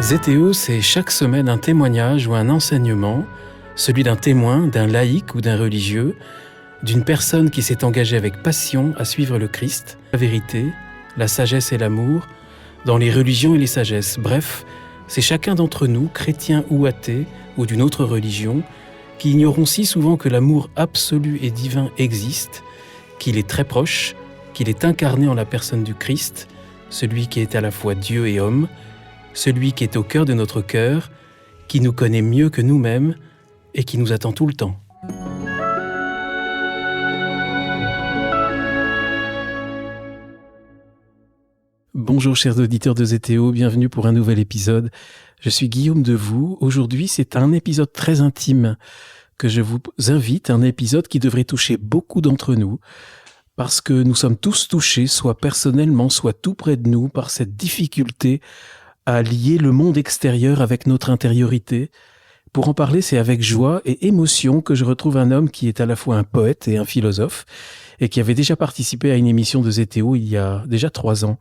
ZTO, c'est chaque semaine un témoignage ou un enseignement, celui d'un témoin, d'un laïc ou d'un religieux, d'une personne qui s'est engagée avec passion à suivre le Christ, la vérité, la sagesse et l'amour, dans les religions et les sagesses. Bref, c'est chacun d'entre nous, chrétien ou athée, ou d'une autre religion, qui ignorons si souvent que l'amour absolu et divin existe, qu'il est très proche, qu'il est incarné en la personne du Christ, celui qui est à la fois Dieu et homme, celui qui est au cœur de notre cœur, qui nous connaît mieux que nous-mêmes et qui nous attend tout le temps. Bonjour chers auditeurs de ZTO, bienvenue pour un nouvel épisode. Je suis Guillaume Devoux. Aujourd'hui, c'est un épisode très intime que je vous invite, un épisode qui devrait toucher beaucoup d'entre nous, parce que nous sommes tous touchés, soit personnellement, soit tout près de nous, par cette difficulté à lier le monde extérieur avec notre intériorité. Pour en parler, c'est avec joie et émotion que je retrouve un homme qui est à la fois un poète et un philosophe, et qui avait déjà participé à une émission de ZTO il y a déjà 3 ans.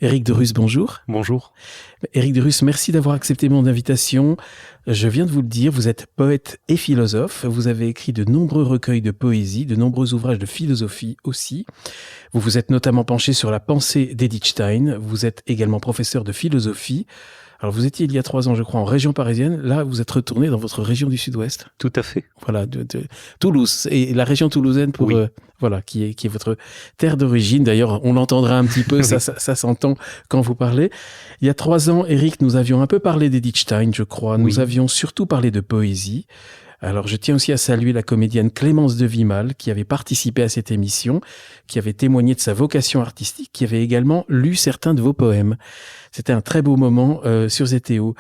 Éric de Russe, bonjour. Bonjour. Éric de Russe, merci d'avoir accepté mon invitation. Je viens de vous le dire, vous êtes poète et philosophe. Vous avez écrit de nombreux recueils de poésie, de nombreux ouvrages de philosophie aussi. Vous vous êtes notamment penché sur la pensée d'Edith Stein. Vous êtes également professeur de philosophie. Alors vous étiez il y a 3 ans, je crois, en région parisienne. Là, vous êtes retourné dans votre région du Sud-Ouest. Tout à fait. Voilà, de Toulouse. Et la région toulousaine pour... Oui. Voilà, qui est votre terre d'origine. D'ailleurs, on l'entendra un petit peu, ça s'entend quand vous parlez. Il y a 3 ans, Éric, nous avions un peu parlé d'Edith Stein, je crois. Nous avions surtout parlé de poésie. Alors, je tiens aussi à saluer la comédienne Clémence de Vimal, qui avait participé à cette émission, qui avait témoigné de sa vocation artistique, qui avait également lu certains de vos poèmes. C'était un très beau moment sur ZTO.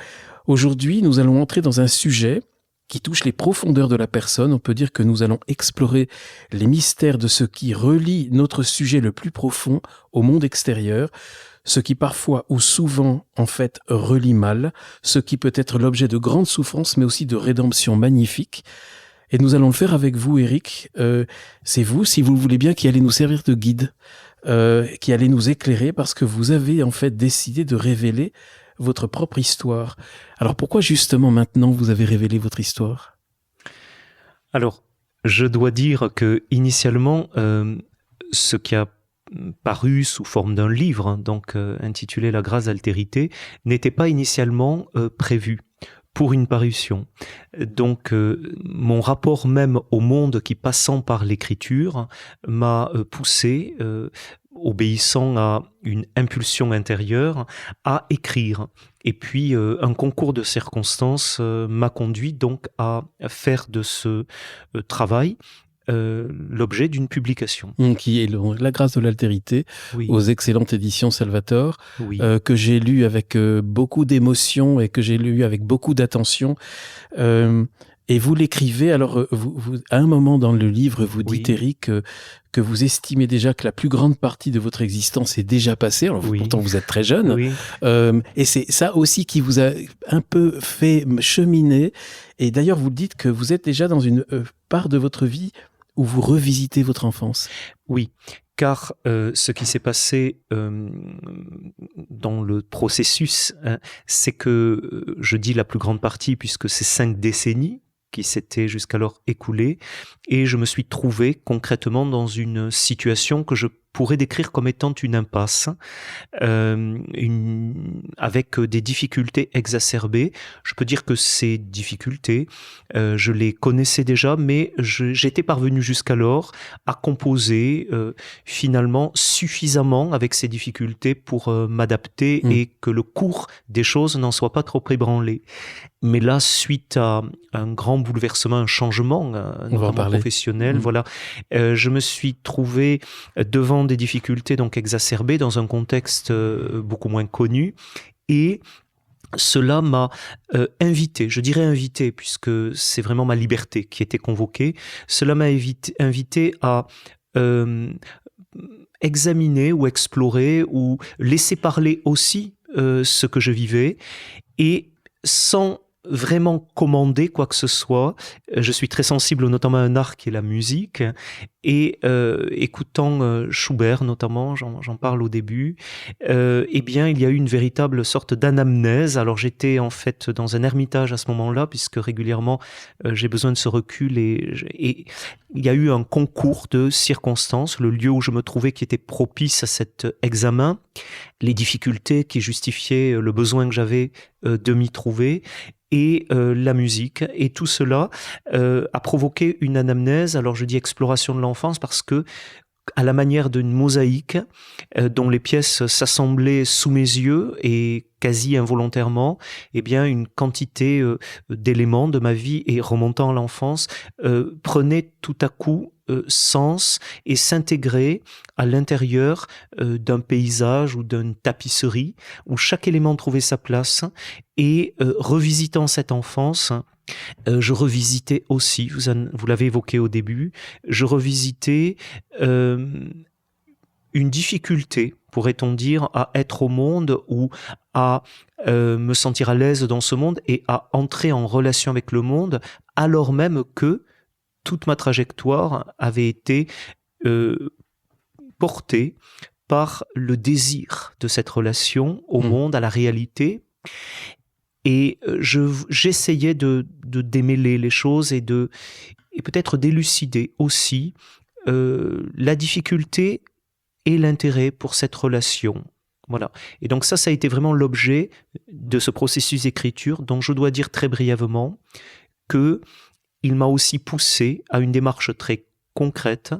Aujourd'hui, nous allons entrer dans un sujet qui touche les profondeurs de la personne. On peut dire que nous allons explorer les mystères de ce qui relie notre sujet le plus profond au monde extérieur, ce qui parfois ou souvent, en fait, relie mal, ce qui peut être l'objet de grandes souffrances, mais aussi de rédemption magnifique. Et nous allons le faire avec vous, Éric. C'est vous, si vous le voulez bien, qui allez nous servir de guide, qui allez nous éclairer, parce que vous avez en fait décidé de révéler votre propre histoire. Alors pourquoi justement maintenant vous avez révélé votre histoire ? Alors, je dois dire que initialement, ce qui a paru sous forme d'un livre, donc intitulé La grâce altérité, n'était pas initialement prévu pour une parution. Donc, mon rapport même au monde qui passant par l'écriture m'a poussé, obéissant à une impulsion intérieure, à écrire. Et puis, un concours de circonstances m'a conduit donc à faire de ce travail l'objet d'une publication. Qui est La grâce de l'altérité, Oui. aux excellentes éditions Salvator, Oui. que j'ai lu avec beaucoup d'émotion et que j'ai lu avec beaucoup d'attention. Et vous l'écrivez, alors vous, à un moment dans le livre, vous dites, Éric, que vous estimez déjà que la plus grande partie de votre existence est déjà passée. Alors pourtant vous êtes très jeune. Oui. Et c'est ça aussi qui vous a un peu fait cheminer. Et d'ailleurs, vous dites que vous êtes déjà dans une part de votre vie où vous revisitez votre enfance. Oui, car ce qui s'est passé dans le processus, c'est que, je dis la plus grande partie, puisque c'est 5 décennies qui s'étaient jusqu'alors écoulées, et je me suis trouvé concrètement dans une situation que je pourrais décrire comme étant une impasse, avec des difficultés exacerbées. Je peux dire que ces difficultés, je les connaissais déjà, mais j'étais parvenu jusqu'alors à composer finalement suffisamment avec ces difficultés pour m'adapter et que le cours des choses n'en soit pas trop ébranlé. Mais là, suite à un grand bouleversement, un changement, notamment professionnel, voilà, je me suis trouvé devant des difficultés donc exacerbées dans un contexte beaucoup moins connu, et cela m'a invité, je dirais invité, puisque c'est vraiment ma liberté qui était convoquée, cela m'a invité à examiner ou explorer ou laisser parler aussi ce que je vivais, et sans vraiment commander quoi que ce soit. Je suis très sensible notamment à un art qui est la musique, et écoutant Schubert notamment, j'en parle au début, eh bien il y a eu une véritable sorte d'anamnèse. Alors j'étais en fait dans un ermitage à ce moment-là, puisque régulièrement j'ai besoin de ce recul, et il y a eu un concours de circonstances, le lieu où je me trouvais qui était propice à cet examen, les difficultés qui justifiaient le besoin que j'avais de m'y trouver, et la musique. Et tout cela a provoqué une anamnèse. Alors je dis exploration de l'enfance parce que, à la manière d'une mosaïque dont les pièces s'assemblaient sous mes yeux et quasi involontairement, eh bien une quantité d'éléments de ma vie et remontant à l'enfance prenaient tout à coup sens et s'intégraient à l'intérieur d'un paysage ou d'une tapisserie où chaque élément trouvait sa place. Et revisitant cette enfance, je revisitais aussi, vous l'avez évoqué au début, je revisitais une difficulté, pourrait-on dire, à être au monde ou à me sentir à l'aise dans ce monde et à entrer en relation avec le monde, alors même que toute ma trajectoire avait été portée par le désir de cette relation au monde, à la réalité. Et j'essayais de démêler les choses et peut-être d'élucider aussi la difficulté et l'intérêt pour cette relation. Voilà. Et donc ça a été vraiment l'objet de ce processus d'écriture, dont je dois dire très brièvement qu'il m'a aussi poussé à une démarche très concrète,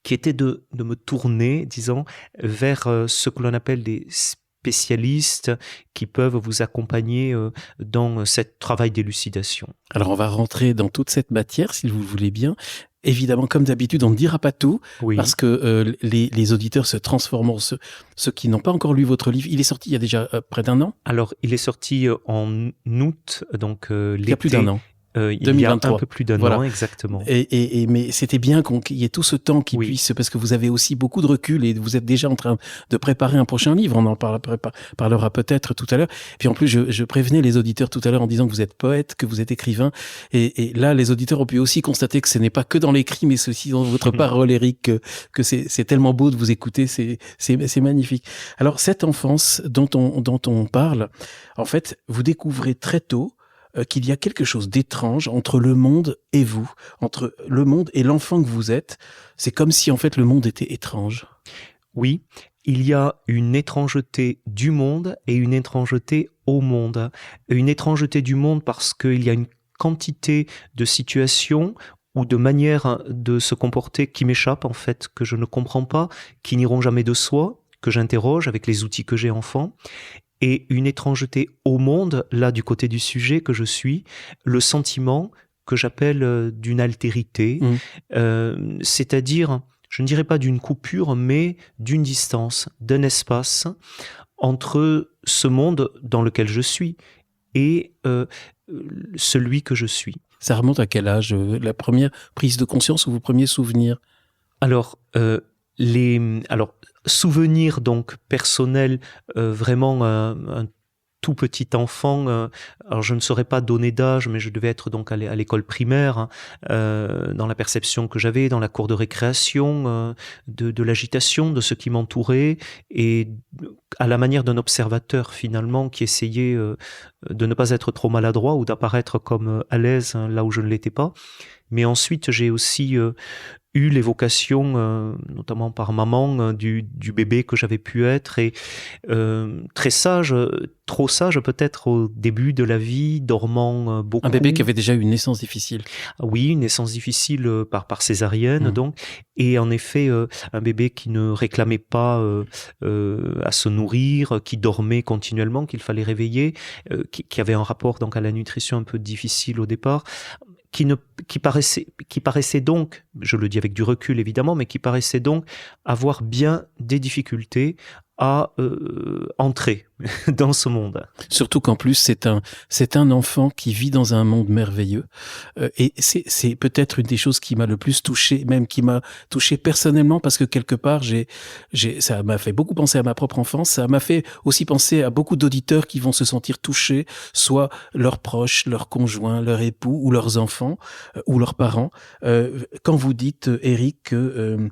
qui était de me tourner, disons, vers ce que l'on appelle des spécialistes qui peuvent vous accompagner dans ce travail d'élucidation. Alors on va rentrer dans toute cette matière, si vous le voulez bien. Évidemment, comme d'habitude, on ne dira pas tout, oui, parce que les auditeurs se transforment, ceux qui n'ont pas encore lu votre livre. Il est sorti il y a déjà près d'un an. Alors, il est sorti en août, donc l'été. Il y a plus d'un an. Il 2023. Y a un peu plus d'un an, exactement. Mais c'était bien qu'il y ait tout ce temps qui puisse, parce que vous avez aussi beaucoup de recul et vous êtes déjà en train de préparer un prochain livre. On en parlera peut-être tout à l'heure. Puis en plus, je prévenais les auditeurs tout à l'heure en disant que vous êtes poète, que vous êtes écrivain. Et là, les auditeurs ont pu aussi constater que ce n'est pas que dans l'écrit, mais c'est aussi dans votre parole, Éric, que c'est tellement beau de vous écouter. C'est magnifique. Alors, cette enfance dont on parle, en fait, vous découvrez très tôt qu'il y a quelque chose d'étrange entre le monde et vous, entre le monde et l'enfant que vous êtes. C'est comme si en fait le monde était étrange. Oui, il y a une étrangeté du monde et une étrangeté au monde. Une étrangeté du monde parce qu'il y a une quantité de situations ou de manières de se comporter qui m'échappent en fait, que je ne comprends pas, qui n'iront jamais de soi, que j'interroge avec les outils que j'ai enfant. Et une étrangeté au monde, là du côté du sujet que je suis, le sentiment que j'appelle d'une altérité, c'est-à-dire, je ne dirais pas d'une coupure, mais d'une distance, d'un espace entre ce monde dans lequel je suis et celui que je suis. Ça remonte à quel âge, la première prise de conscience ou vos premiers souvenirs? Alors, souvenir donc personnel, vraiment un tout petit enfant. Alors je ne saurais pas donner d'âge, mais je devais être donc à l'école primaire, dans la perception que j'avais, dans la cour de récréation, de l'agitation de ce qui m'entourait, et à la manière d'un observateur finalement qui essayait de ne pas être trop maladroit ou d'apparaître comme à l'aise là où je ne l'étais pas. Mais ensuite j'ai aussi eu l'évocation, notamment par maman, du bébé que j'avais pu être, et très sage, trop sage peut-être au début de la vie, dormant beaucoup. Un bébé qui avait déjà eu une naissance difficile. Oui, une naissance difficile par césarienne, donc. Et en effet, un bébé qui ne réclamait pas à se nourrir, qui dormait continuellement, qu'il fallait réveiller, qui avait un rapport donc à la nutrition un peu difficile au départ. Qui paraissait donc, je le dis avec du recul évidemment, mais qui paraissait donc avoir bien des difficultés à entrer dans ce monde. Surtout qu'en plus, c'est un enfant qui vit dans un monde merveilleux. Et c'est peut-être une des choses qui m'a le plus touché, même qui m'a touché personnellement, parce que quelque part, ça m'a fait beaucoup penser à ma propre enfance. Ça m'a fait aussi penser à beaucoup d'auditeurs qui vont se sentir touchés, soit leurs proches, leurs conjoints, leurs époux, ou leurs enfants, ou leurs parents. Quand vous dites, Éric, que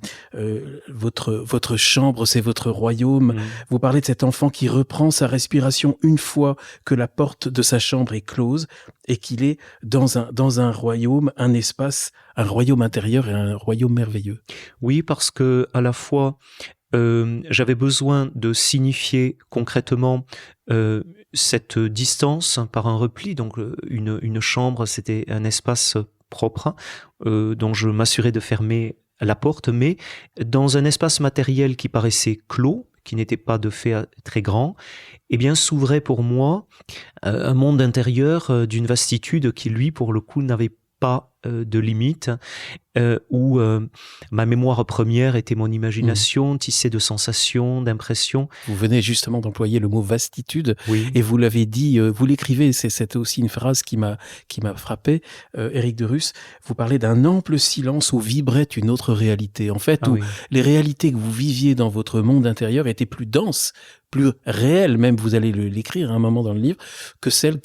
votre chambre, c'est votre royaume, vous parlez de cet enfant qui reprend sa respiration une fois que la porte de sa chambre est close et qu'il est dans un royaume, un espace, un royaume intérieur et un royaume merveilleux. Oui, parce que à la fois j'avais besoin de signifier concrètement cette distance par un repli. Donc une chambre, c'était un espace propre dont je m'assurais de fermer la porte, mais dans un espace matériel qui paraissait clos, qui n'était pas de fait très grand, eh bien s'ouvrait pour moi un monde intérieur d'une vastitude qui, lui, pour le coup, n'avait pas de limite, où ma mémoire première était mon imagination, tissée de sensations, d'impressions. Vous venez justement d'employer le mot vastitude, oui. Et vous l'avez dit, vous l'écrivez, c'était aussi une phrase qui m'a frappé, Éric de Rus, vous parlez d'un ample silence où vibrait une autre réalité, en fait, où les réalités que vous viviez dans votre monde intérieur étaient plus denses, plus réelles, même vous allez l'écrire à un moment dans le livre, que celles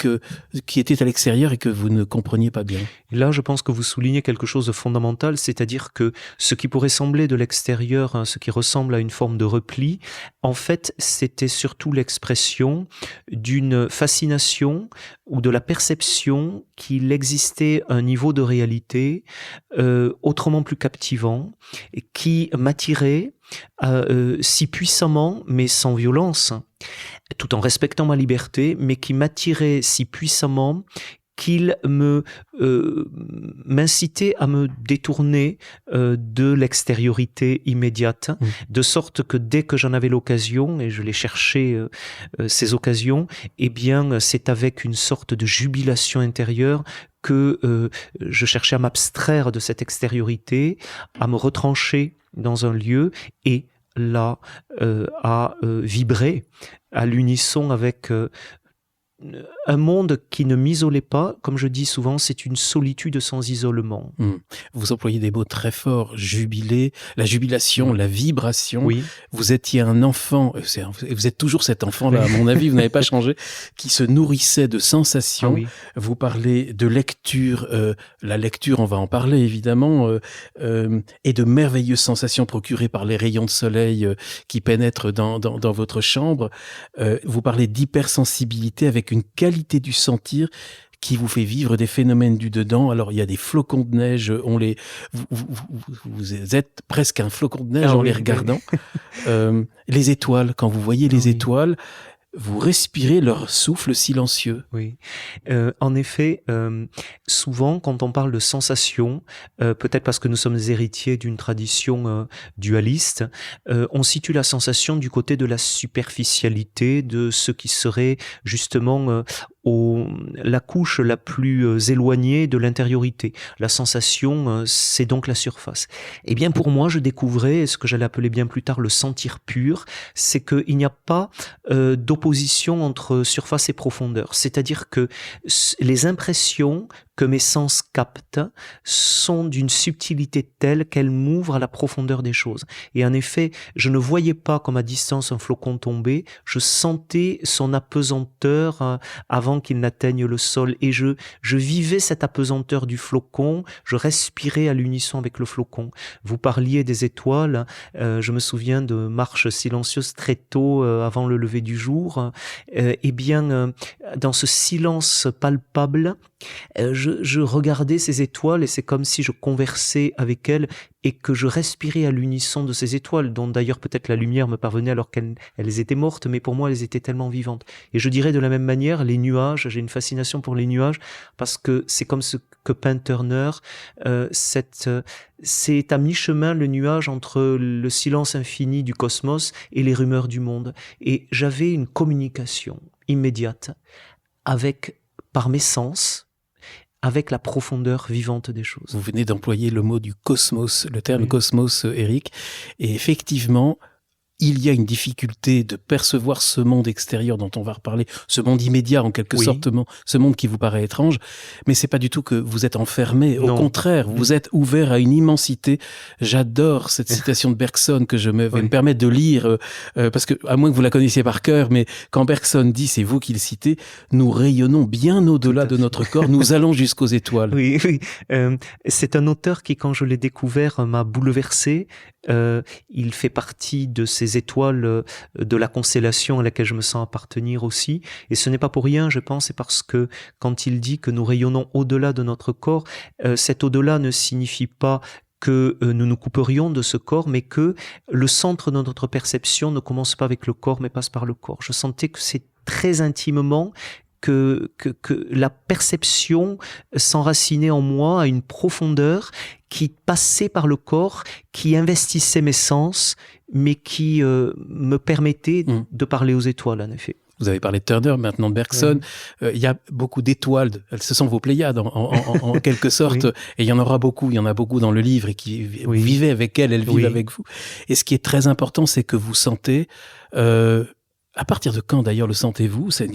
qui étaient à l'extérieur et que vous ne compreniez pas bien. Et là, je pense que vous soulignez quelque chose de fondamental, c'est-à-dire que ce qui pourrait sembler de l'extérieur, ce qui ressemble à une forme de repli, en fait, c'était surtout l'expression d'une fascination ou de la perception qu'il existait un niveau de réalité autrement plus captivant, qui m'attirait si puissamment, mais sans violence, tout en respectant ma liberté, mais qui m'attirait si puissamment qu'il m'incitait à me détourner de l'extériorité immédiate, de sorte que dès que j'en avais l'occasion, et je l'ai cherché ces occasions, eh bien c'est avec une sorte de jubilation intérieure que je cherchais à m'abstraire de cette extériorité, à me retrancher dans un lieu et là à vibrer à l'unisson avec un monde qui ne m'isolait pas, comme je dis souvent, c'est une solitude sans isolement. Vous employez des mots très forts, jubilé, la jubilation, la vibration. Oui. Vous étiez un enfant, vous êtes toujours cet enfant-là, à mon avis, vous n'avez pas changé, qui se nourrissait de sensations. Vous parlez de lecture, la lecture, on va en parler évidemment, et de merveilleuses sensations procurées par les rayons de soleil qui pénètrent dans votre chambre. Vous parlez d'hypersensibilité avec une qualité du sentir qui vous fait vivre des phénomènes du dedans. Alors, il y a des flocons de neige, vous êtes presque un flocon de neige en les regardant. Les étoiles, quand vous voyez les étoiles, vous respirez leur souffle silencieux. Oui. En effet, souvent, quand on parle de sensation, peut-être parce que nous sommes héritiers d'une tradition dualiste, on situe la sensation du côté de la superficialité, de ce qui serait justement la couche la plus éloignée de l'intériorité. La sensation, c'est donc la surface. Eh bien, pour moi, je découvrais ce que j'allais appeler bien plus tard le sentir pur, c'est qu'il n'y a pas d'opposition entre surface et profondeur. C'est-à-dire que les impressions que mes sens captent sont d'une subtilité telle qu'elles m'ouvrent à la profondeur des choses. Et en effet, je ne voyais pas comme à distance un flocon tomber, je sentais son apesanteur avant qu'il n'atteigne le sol. Et je vivais cette apesanteur du flocon, je respirais à l'unisson avec le flocon. Vous parliez des étoiles, je me souviens de marches silencieuses très tôt avant le lever du jour. Eh bien, dans ce silence palpable, je regardais ces étoiles et c'est comme si je conversais avec elles et que je respirais à l'unisson de ces étoiles, dont d'ailleurs peut-être la lumière me parvenait alors qu'elles étaient mortes, mais pour moi elles étaient tellement vivantes. Et je dirais de la même manière, les nuages, j'ai une fascination pour les nuages parce que c'est comme ce que peint Turner, c'est à mi-chemin le nuage entre le silence infini du cosmos et les rumeurs du monde. Et j'avais une communication immédiate par mes sens, avec la profondeur vivante des choses. Vous venez d'employer le mot du cosmos, le terme cosmos, Éric, et effectivement, il y a une difficulté de percevoir ce monde extérieur dont on va reparler, ce monde immédiat en quelque sorte, ce monde qui vous paraît étrange, mais c'est pas du tout que vous êtes enfermé, au contraire, vous êtes ouvert à une immensité. J'adore cette citation de Bergson que je vais me permettre de lire, parce que, à moins que vous la connaissiez par cœur, mais quand Bergson dit, c'est vous qui le citez, nous rayonnons bien au-delà de notre corps, nous allons jusqu'aux étoiles. Oui. C'est un auteur qui, quand je l'ai découvert, m'a bouleversé. Il fait partie de ces étoiles de la constellation à laquelle je me sens appartenir aussi. Et ce n'est pas pour rien, je pense, c'est parce que quand il dit que nous rayonnons au-delà de notre corps, cet au-delà ne signifie pas que nous nous couperions de ce corps, mais que le centre de notre perception ne commence pas avec le corps, mais passe par le corps. Je sentais que c'est très intimement que la perception s'enracinait en moi à une profondeur qui passait par le corps, qui investissait mes sens, mais qui me permettait de parler aux étoiles, en effet. Vous avez parlé de Turner, maintenant de Bergson. Il y a beaucoup d'étoiles. Ce sont vos Pléiades, en quelque sorte. Et il y en aura beaucoup. Il y en a beaucoup dans le livre et qui vivez avec elles vivent avec vous. Et ce qui est très important, c'est que vous sentez... à partir de quand, d'ailleurs, le sentez-vous ? C'est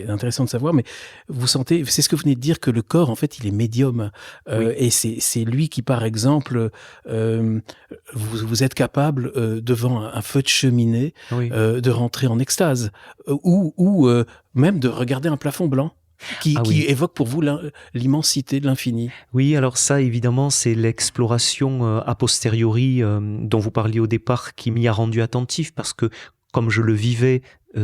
intéressant de savoir, mais vous sentez... C'est ce que vous venez de dire, que le corps, en fait, il est médium. Et c'est lui qui, par exemple, vous êtes capable, devant un feu de cheminée, de rentrer en extase. Ou même de regarder un plafond blanc. Qui évoque pour vous l'immensité de l'infini. Oui, alors ça, évidemment, c'est l'exploration a posteriori dont vous parliez au départ qui m'y a rendu attentif, parce que comme je le vivais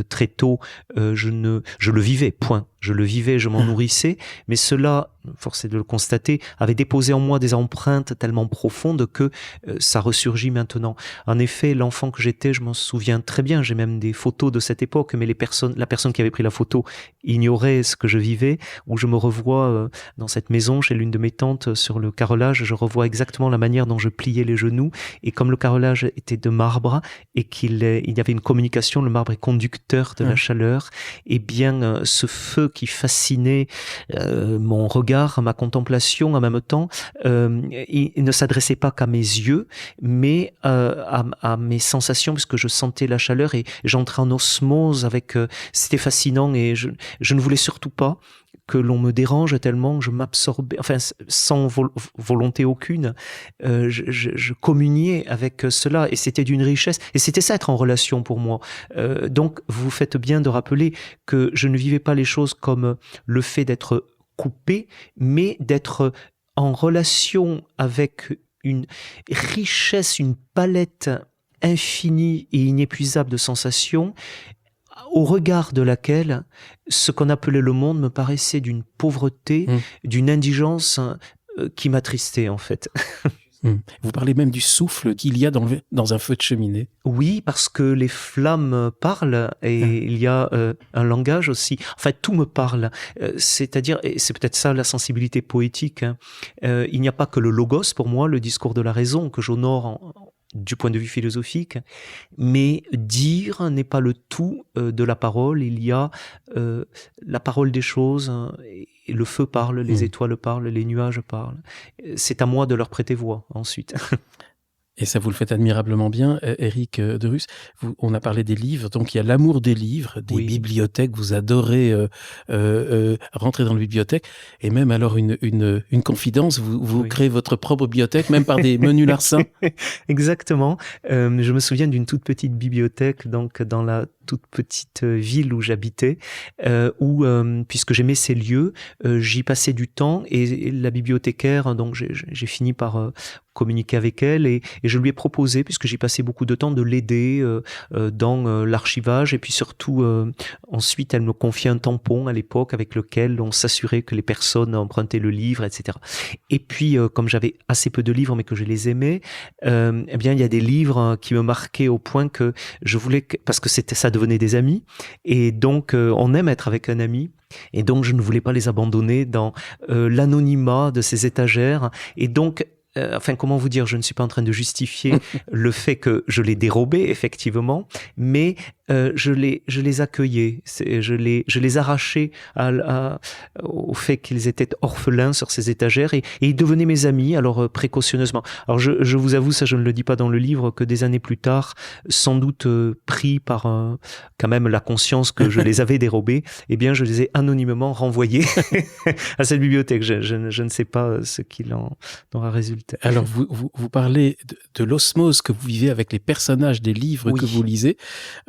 très tôt, je le vivais, point. Je le vivais, je m'en nourrissais, mais cela, force est de le constater, avait déposé en moi des empreintes tellement profondes que ça ressurgit maintenant. En effet, l'enfant que j'étais, je m'en souviens très bien, j'ai même des photos de cette époque, mais la personne qui avait pris la photo ignorait ce que je vivais, où je me revois dans cette maison, chez l'une de mes tantes, sur le carrelage, je revois exactement la manière dont je pliais les genoux, et comme le carrelage était de marbre, et qu'il y avait une communication, le marbre est conducteur de la chaleur, et bien ce feu qui fascinait mon regard, ma contemplation en même temps, il ne s'adressait pas qu'à mes yeux, mais à mes sensations, parce que je sentais la chaleur et j'entrais en osmose avec... c'était fascinant et je ne voulais surtout pas que l'on me dérange tellement que je m'absorbais, enfin sans volonté aucune, je communiais avec cela et c'était d'une richesse et c'était ça être en relation pour moi. Donc vous faites bien de rappeler que je ne vivais pas les choses comme le fait d'être coupé, mais d'être en relation avec une richesse, une palette infinie et inépuisable de sensations, au regard de laquelle ce qu'on appelait le monde me paraissait d'une pauvreté, d'une indigence qui m'attristait en fait. Vous parlez même du souffle qu'il y a dans un feu de cheminée. Oui, parce que les flammes parlent et il y a un langage aussi. En fait, tout me parle. C'est-à-dire, et c'est peut-être ça la sensibilité poétique, hein. Il n'y a pas que le logos pour moi, le discours de la raison que j'honore du point de vue philosophique, mais dire n'est pas le tout de la parole. Il y a la parole des choses, et le feu parle, les étoiles parlent, les nuages parlent. C'est à moi de leur prêter voix ensuite. Et ça, vous le faites admirablement bien, Éric de Rus. On a parlé des livres, donc il y a l'amour des livres, des bibliothèques. Vous adorez rentrer dans la bibliothèque. Et même alors une confidence, vous créez votre propre bibliothèque, même par des menus larcins. Exactement. Je me souviens d'une toute petite bibliothèque, donc dans la toute petite ville où j'habitais, où, puisque j'aimais ces lieux, j'y passais du temps et la bibliothécaire, donc j'ai fini par communiquer avec elle et je lui ai proposé, puisque j'y passais beaucoup de temps, de l'aider dans l'archivage et puis surtout ensuite elle me confiait un tampon à l'époque avec lequel on s'assurait que les personnes empruntaient le livre, etc. Et puis comme j'avais assez peu de livres mais que je les aimais, eh bien il y a des livres qui me marquaient au point que je voulais parce que ça devenait des amis et donc on aime être avec un ami. Et donc je ne voulais pas les abandonner dans l'anonymat de ces étagères et donc enfin, comment vous dire, je ne suis pas en train de justifier le fait que je l'ai dérobé, effectivement, mais je les accueillais, je les arrachais au fait qu'ils étaient orphelins sur ces étagères et ils devenaient mes amis, alors précautionneusement. Alors je vous avoue, ça je ne le dis pas dans le livre, que des années plus tard, sans doute pris par quand même la conscience que je les avais dérobés, eh bien je les ai anonymement renvoyés à cette bibliothèque. Je ne sais pas ce qu'il en aura résulté. Alors vous parlez de l'osmose que vous vivez avec les personnages des livres que vous lisez.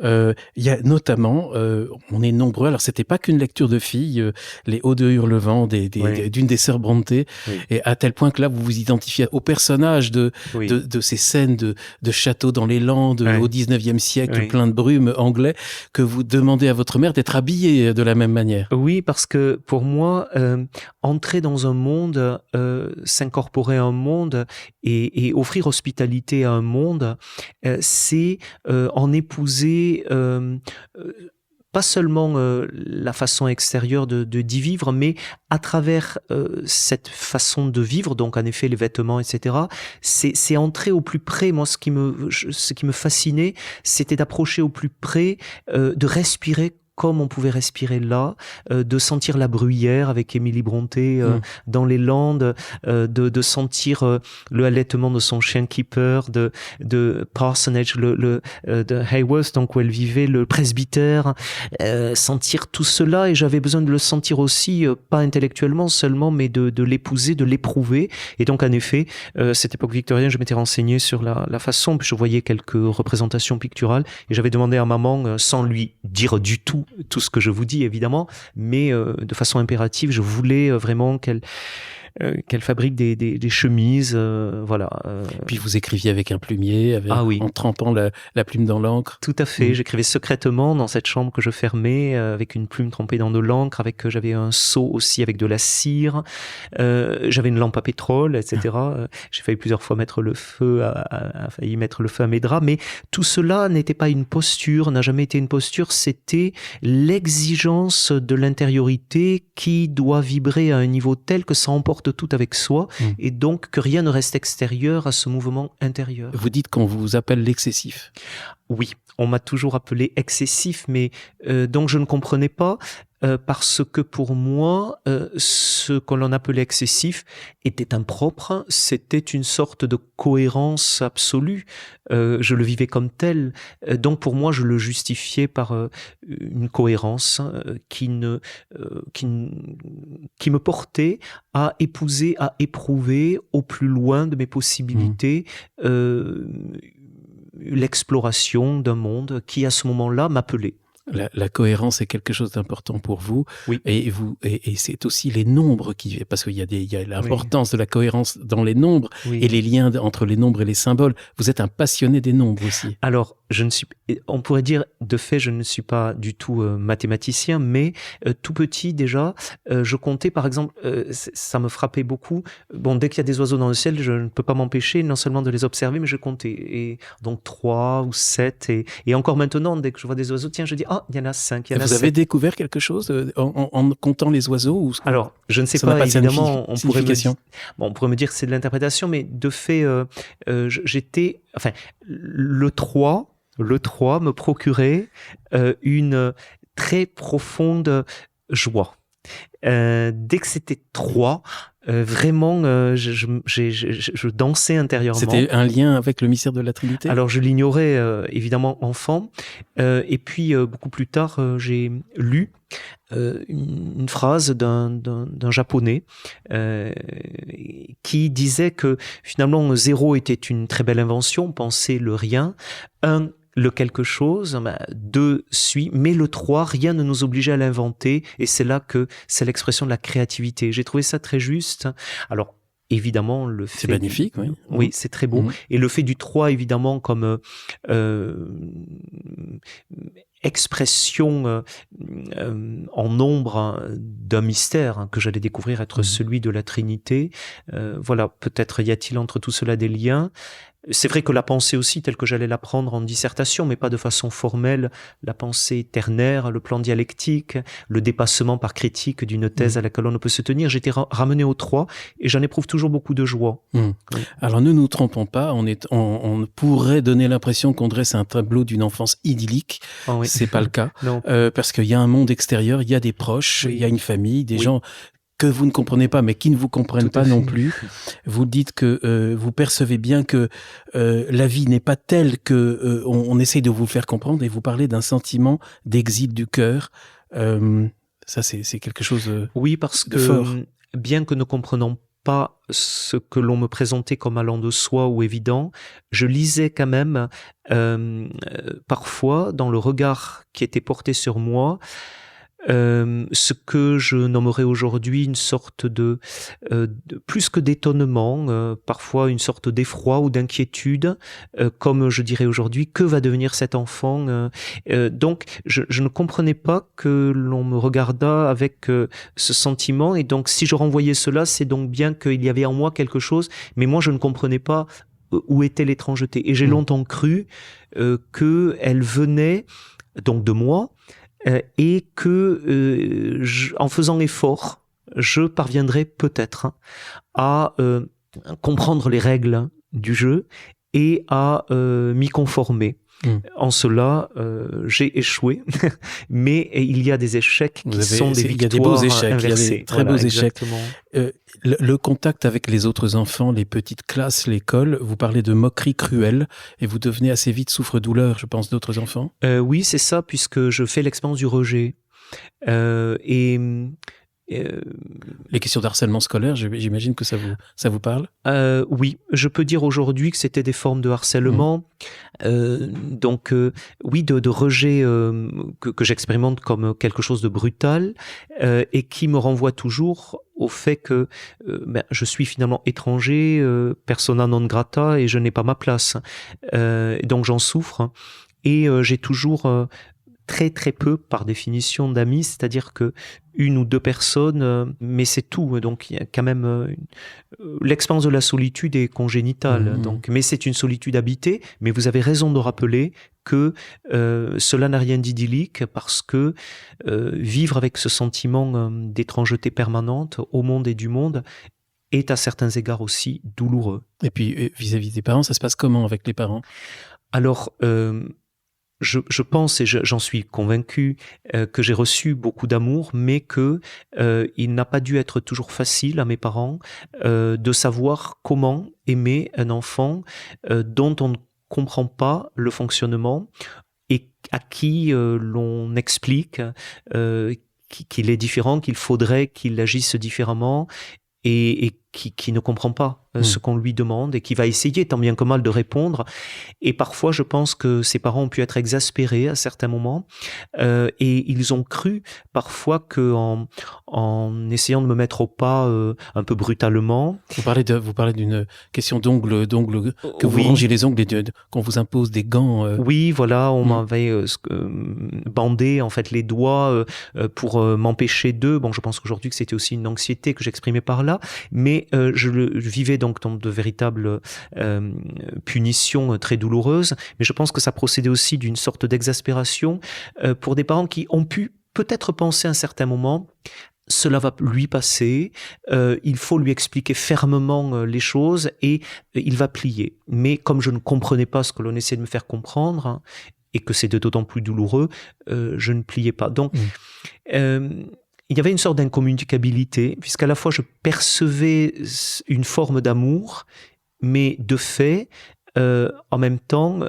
Il y a notamment, on est nombreux, alors c'était pas qu'une lecture de filles, les Hauts de Hurlevent d'une des sœurs Brontë, et à tel point que là vous vous identifiez aux personnages de ces scènes de châteaux dans les Landes au 19e siècle, plein de brume anglais, que vous demandez à votre mère d'être habillée de la même manière. Oui, parce que pour moi, entrer dans un monde, s'incorporer à un monde et offrir hospitalité à un monde, c'est en épouser pas seulement la façon extérieure d'y vivre, mais à travers cette façon de vivre, donc en effet les vêtements, etc., c'est entrer au plus près. Moi, ce qui me fascinait, c'était d'approcher au plus près, de respirer comme on pouvait respirer là, de sentir la bruyère avec Émilie Brontë dans les Landes, de sentir le halètement de son chien Keeper, de Parsonage, de Haworth, donc où elle vivait, le presbytère, sentir tout cela, et j'avais besoin de le sentir aussi, pas intellectuellement seulement, mais de l'épouser, de l'éprouver. Et donc en effet, cette époque victorienne, je m'étais renseigné sur la façon, puis je voyais quelques représentations picturales, et j'avais demandé à maman, sans lui dire du tout ce que je vous dis évidemment, mais de façon impérative, je voulais vraiment qu'elle fabrique des chemises, voilà. Puis vous écriviez avec un plumier, en trempant la plume dans l'encre. Tout à fait, j'écrivais secrètement dans cette chambre que je fermais, avec une plume trempée dans de l'encre, j'avais un seau aussi avec de la cire, j'avais une lampe à pétrole, etc. J'ai failli plusieurs fois mettre le feu à mes draps, mais tout cela n'était pas une posture, n'a jamais été une posture, c'était l'exigence de l'intériorité qui doit vibrer à un niveau tel que ça emporte tout avec soi, et donc que rien ne reste extérieur à ce mouvement intérieur. Vous dites qu'on vous appelle l'excessif. Oui, on m'a toujours appelé excessif, mais donc je ne comprenais pas, parce que pour moi, ce qu'on l'on appelait excessif était impropre, c'était une sorte de cohérence absolue, je le vivais comme tel, donc pour moi je le justifiais par une cohérence qui me portait à épouser, à éprouver au plus loin de mes possibilités l'exploration d'un monde qui à ce moment-là m'appelait. La cohérence est quelque chose d'important pour vous, et c'est aussi les nombres parce qu'il y a l'importance de la cohérence dans les nombres et les liens entre les nombres et les symboles. Vous êtes un passionné des nombres aussi. Alors, on pourrait dire, de fait, je ne suis pas du tout mathématicien, mais tout petit déjà, je comptais, par exemple, ça me frappait beaucoup. Bon, dès qu'il y a des oiseaux dans le ciel, je ne peux pas m'empêcher non seulement de les observer, mais je comptais. Et donc 3 ou 7, et encore maintenant, dès que je vois des oiseaux, tiens, je dis, il y en a 5, il y en a 7. Vous avez découvert quelque chose en comptant les oiseaux Alors, je ne sais pas, évidemment, on pourrait me dire que c'est de l'interprétation, mais de fait, le 3 me procurait une très profonde joie. Dès que c'était 3, vraiment, je dansais intérieurement. C'était un lien avec le mystère de la Trinité ? Alors, je l'ignorais, évidemment, enfant. Et puis, beaucoup plus tard, j'ai lu une phrase d'un japonais qui disait que, finalement, 0 était une très belle invention, penser le rien. 1, le quelque chose, 2 suit, mais le 3, rien ne nous obligeait à l'inventer, et c'est là que c'est l'expression de la créativité. J'ai trouvé ça très juste. Alors, évidemment, le fait... C'est magnifique, oui. Oui, c'est très beau. Et le fait du 3, évidemment, comme expression en nombre d'un mystère que j'allais découvrir être celui de la Trinité. Voilà, peut-être y a-t-il entre tout cela des liens. C'est vrai que la pensée aussi, telle que j'allais l'apprendre en dissertation, mais pas de façon formelle, la pensée ternaire, le plan dialectique, le dépassement par critique d'une thèse à laquelle on ne peut se tenir, j'étais ramené aux 3 et j'en éprouve toujours beaucoup de joie. Oui. Alors ne nous trompons pas, on pourrait donner l'impression qu'on dresse un tableau d'une enfance idyllique. Oui. C'est pas le cas, Non. parce qu'il y a un monde extérieur, il y a des proches, il y a une famille, des gens que vous ne comprenez pas, mais qui ne vous comprennent pas non plus. Vous dites que vous percevez bien que la vie n'est pas telle que on essaye de vous le faire comprendre, et vous parlez d'un sentiment d'exil du cœur. Ça, c'est quelque chose oui, parce que fort. Bien que ne comprenant pas ce que l'on me présentait comme allant de soi ou évident, je lisais quand même parfois dans le regard qui était porté sur moi ce que je nommerais aujourd'hui une sorte de plus que d'étonnement, parfois une sorte d'effroi ou d'inquiétude, comme je dirais aujourd'hui, que va devenir cet enfant donc je ne comprenais pas que l'on me regardât avec ce sentiment, et donc si je renvoyais cela, c'est donc bien qu'il y avait en moi quelque chose, mais moi je ne comprenais pas où était l'étrangeté, et j'ai longtemps cru qu'elle venait donc de moi, et que en faisant effort, je parviendrai peut-être à comprendre les règles du jeu et à m'y conformer. En cela, j'ai échoué, mais il y a des échecs qui sont des victoires. Il y a des beaux échecs, inversées. il y a des très beaux échecs. Exactement. Le contact avec les autres enfants, les petites classes, l'école, vous parlez de moquerie cruelle, et vous devenez assez vite souffre-douleur, je pense, d'autres enfants. Oui, c'est ça, puisque je fais l'expérience du rejet. Les questions d'harcèlement scolaire, j'imagine que ça vous parle. Oui, je peux dire aujourd'hui que c'était des formes de harcèlement, oui, de rejet que j'expérimente comme quelque chose de brutal et qui me renvoie toujours au fait que je suis finalement étranger, persona non grata, et je n'ai pas ma place. Donc j'en souffre, et j'ai toujours très très peu par définition d'amis, c'est-à-dire que 1 ou 2 personnes, mais c'est tout. Donc il y a quand même l'expérience de la solitude est congénitale. Donc, mais c'est une solitude habitée. Mais vous avez raison de rappeler que cela n'a rien d'idyllique, parce que vivre avec ce sentiment d'étrangeté permanente au monde et du monde est à certains égards aussi douloureux. Et puis vis-à-vis des parents, ça se passe comment avec les parents ? Alors, je pense, et j'en suis convaincu, que j'ai reçu beaucoup d'amour, mais que il n'a pas dû être toujours facile à mes parents de savoir comment aimer un enfant dont on ne comprend pas le fonctionnement, et à qui l'on explique qu'il est différent, qu'il faudrait qu'il agisse différemment, et qui ne comprend pas ce qu'on lui demande, et qui va essayer tant bien que mal de répondre. Et parfois, je pense que ses parents ont pu être exaspérés à certains moments, et ils ont cru parfois que en essayant de me mettre au pas un peu brutalement. Vous parlez d'une question d'ongles, que vous rangez les ongles, et qu'on vous impose des gants. Oui, voilà, on m'avait bandé en fait les doigts pour m'empêcher d'eux. Bon, je pense qu'aujourd'hui que c'était aussi une anxiété que j'exprimais par là, mais je vivais donc dans de véritables punitions très douloureuses. Mais je pense que ça procédait aussi d'une sorte d'exaspération pour des parents qui ont pu peut-être penser à un certain moment: cela va lui passer, il faut lui expliquer fermement les choses, et il va plier. Mais comme je ne comprenais pas ce que l'on essayait de me faire comprendre, et que c'était d'autant plus douloureux, je ne pliais pas. Donc, il y avait une sorte d'incommunicabilité, puisqu'à la fois je percevais une forme d'amour, mais de fait, en même temps,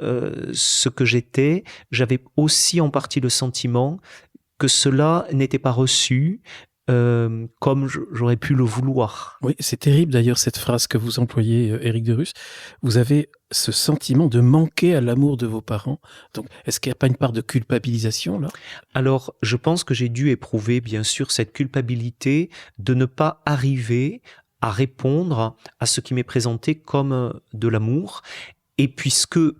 ce que j'étais, j'avais aussi en partie le sentiment que cela n'était pas reçu comme j'aurais pu le vouloir. Oui, c'est terrible d'ailleurs cette phrase que vous employez, Éric Derus. Vous avez ce sentiment de manquer à l'amour de vos parents. Donc, est-ce qu'il n'y a pas une part de culpabilisation là ? Alors, je pense que j'ai dû éprouver, bien sûr, cette culpabilité de ne pas arriver à répondre à ce qui m'est présenté comme de l'amour. Et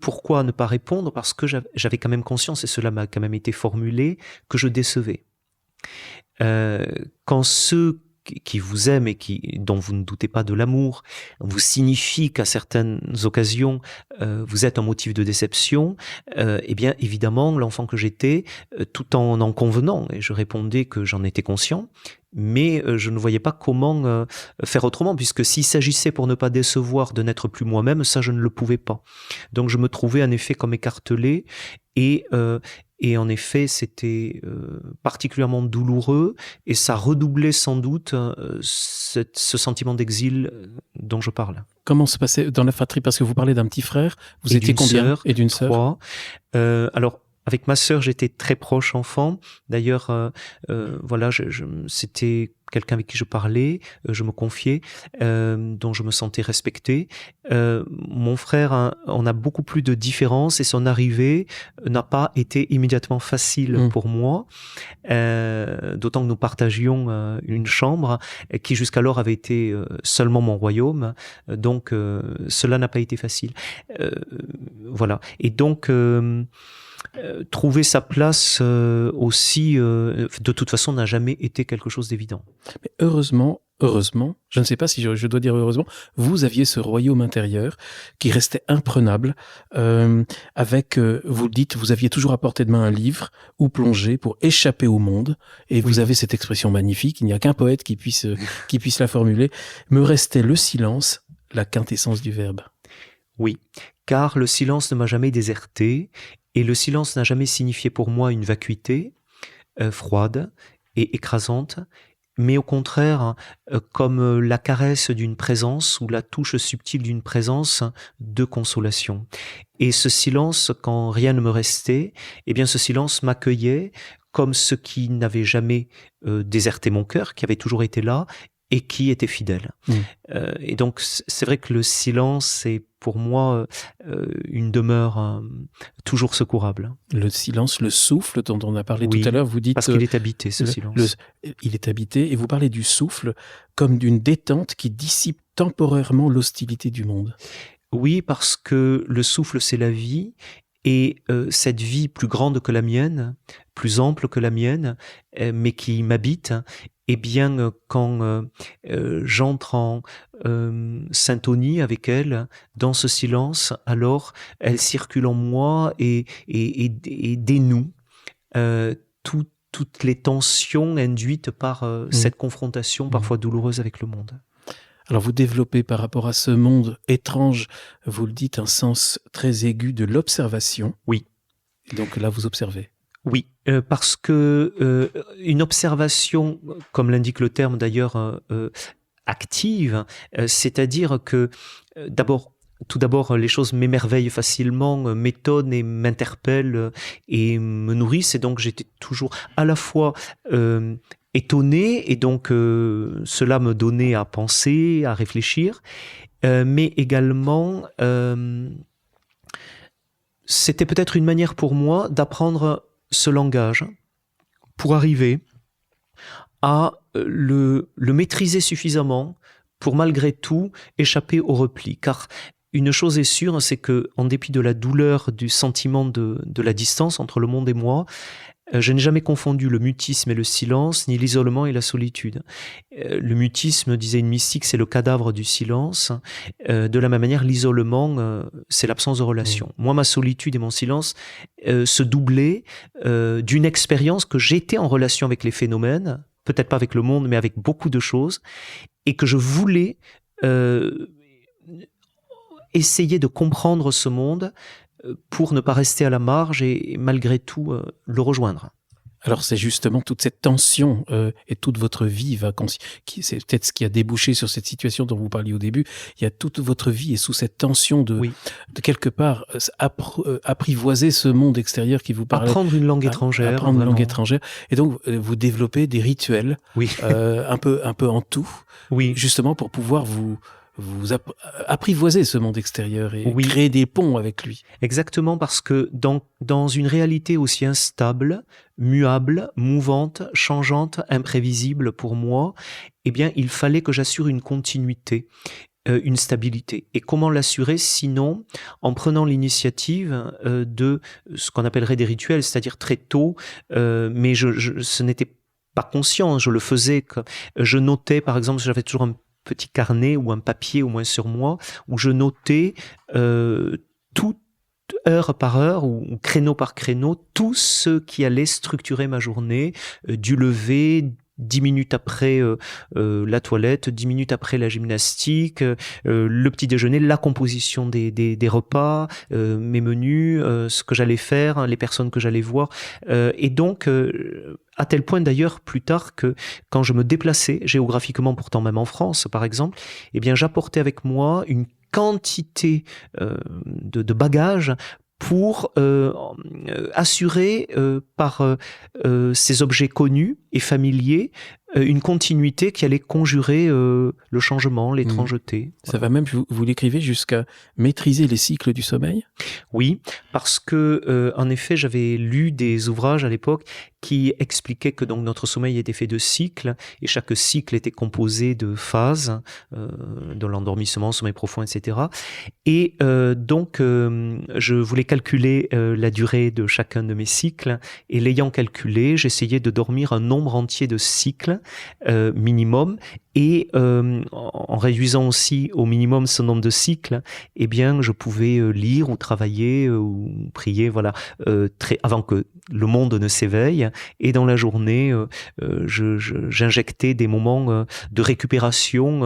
pourquoi ne pas répondre ? Parce que j'avais quand même conscience, et cela m'a quand même été formulé, que je décevais. Quand ceux qui vous aime et dont vous ne doutez pas de l'amour, vous signifie qu'à certaines occasions, vous êtes un motif de déception, eh bien, évidemment, l'enfant que j'étais, tout en convenant, et je répondais que j'en étais conscient, mais je ne voyais pas comment faire autrement, puisque s'il s'agissait pour ne pas décevoir de n'être plus moi-même, ça je ne le pouvais pas. Donc je me trouvais en effet comme écartelé, et en effet c'était particulièrement douloureux, et ça redoublait sans doute ce sentiment d'exil dont je parle. Comment se passait dans la fratrie? Parce que vous parlez d'un petit frère, vous étiez combien? Sœur, et d'une sœur? 3. Alors, avec ma sœur, j'étais très proche enfant. D'ailleurs, voilà, c'était quelqu'un avec qui je parlais, je me confiais, dont je me sentais respecté. Mon frère, on a beaucoup plus de différences, et son arrivée n'a pas été immédiatement facile pour moi, d'autant que nous partagions une chambre qui jusqu'alors avait été seulement mon royaume, donc cela n'a pas été facile. Voilà. Et donc trouver sa place aussi, de toute façon, n'a jamais été quelque chose d'évident. Mais heureusement, je ne sais pas si je dois dire heureusement, vous aviez ce royaume intérieur qui restait imprenable, avec, vous le dites, vous aviez toujours à portée de main un livre ou plonger pour échapper au monde, et vous avez cette expression magnifique, il n'y a qu'un poète qui puisse la formuler, me restait le silence, la quintessence du verbe. Oui, car le silence ne m'a jamais déserté, et le silence n'a jamais signifié pour moi une vacuité froide et écrasante, mais au contraire comme la caresse d'une présence ou la touche subtile d'une présence de consolation. Et ce silence, quand rien ne me restait, eh bien ce silence m'accueillait comme ce qui n'avait jamais déserté mon cœur, qui avait toujours été là et qui était fidèle. Et donc c'est vrai que le silence est pour moi une demeure toujours secourable. Le silence, le souffle dont on a parlé tout à l'heure, vous dites... parce qu'il est habité, ce silence. Il est habité, et vous parlez du souffle comme d'une détente qui dissipe temporairement l'hostilité du monde. Oui, parce que le souffle, c'est la vie, et cette vie plus grande que la mienne, plus ample que la mienne, mais qui m'habite, eh bien, quand j'entre en syntonie avec elle, dans ce silence, alors elle circule en moi et dénoue toutes les tensions induites par cette confrontation parfois douloureuse avec le monde. Alors vous développez par rapport à ce monde étrange, vous le dites, un sens très aigu de l'observation. Oui. Donc là, vous observez. Oui, parce que une observation, comme l'indique le terme d'ailleurs, active, c'est-à-dire que tout d'abord, les choses m'émerveillent facilement, m'étonnent et m'interpellent et me nourrissent, et donc j'étais toujours à la fois étonné, et donc cela me donnait à penser, à réfléchir, mais également c'était peut-être une manière pour moi d'apprendre ce langage pour arriver à le maîtriser suffisamment pour malgré tout échapper au repli. Car une chose est sûre, c'est que en dépit de la douleur du sentiment de la distance entre le monde et moi, je n'ai jamais confondu le mutisme et le silence, ni l'isolement et la solitude. Le mutisme, disait une mystique, c'est le cadavre du silence. De la même manière, l'isolement, c'est l'absence de relation. Moi, ma solitude et mon silence se doublaient d'une expérience que j'étais en relation avec les phénomènes, peut-être pas avec le monde, mais avec beaucoup de choses, et que je voulais essayer de comprendre ce monde pour ne pas rester à la marge et malgré tout le rejoindre. Alors c'est justement toute cette tension et toute votre vie c'est peut-être ce qui a débouché sur cette situation dont vous parliez au début. Il y a toute votre vie est sous cette tension de quelque part apprivoiser ce monde extérieur qui vous parle. Apprendre une langue étrangère. Apprendre une langue étrangère. Et donc vous développez des rituels un peu en tout, justement pour pouvoir vous apprivoiser ce monde extérieur et créer des ponts avec lui. Exactement, parce que dans une réalité aussi instable, muable, mouvante, changeante, imprévisible pour moi, eh bien, il fallait que j'assure une continuité, une stabilité. Et comment l'assurer sinon en prenant l'initiative de ce qu'on appellerait des rituels, c'est-à-dire très tôt, mais ce n'était pas conscient, je le faisais. Je notais, par exemple, j'avais toujours un petit carnet ou un papier au moins sur moi, où je notais toute heure par heure ou créneau par créneau tout ce qui allait structurer ma journée, du lever, 10 minutes après la toilette, 10 minutes après la gymnastique, le petit déjeuner, la composition des repas, mes menus, ce que j'allais faire, hein, les personnes que j'allais voir. Et donc, à tel point d'ailleurs plus tard que quand je me déplaçais géographiquement, pourtant même en France par exemple, eh bien j'apportais avec moi une quantité de bagages pour assurer par ces objets connus et familiers une continuité qui allait conjurer le changement, l'étrangeté. Ça va même, vous l'écrivez, jusqu'à maîtriser les cycles du sommeil ? Oui, parce que en effet, j'avais lu des ouvrages à l'époque qui expliquaient que donc notre sommeil était fait de cycles et chaque cycle était composé de phases, de l'endormissement, sommeil profond, etc. Et donc, je voulais calculer la durée de chacun de mes cycles et l'ayant calculé, j'essayais de dormir un nombre entier de cycles minimum et en réduisant aussi au minimum ce nombre de cycles, eh bien, je pouvais lire ou travailler ou prier, voilà, avant que le monde ne s'éveille. Et dans la journée, j'injectais des moments de récupération,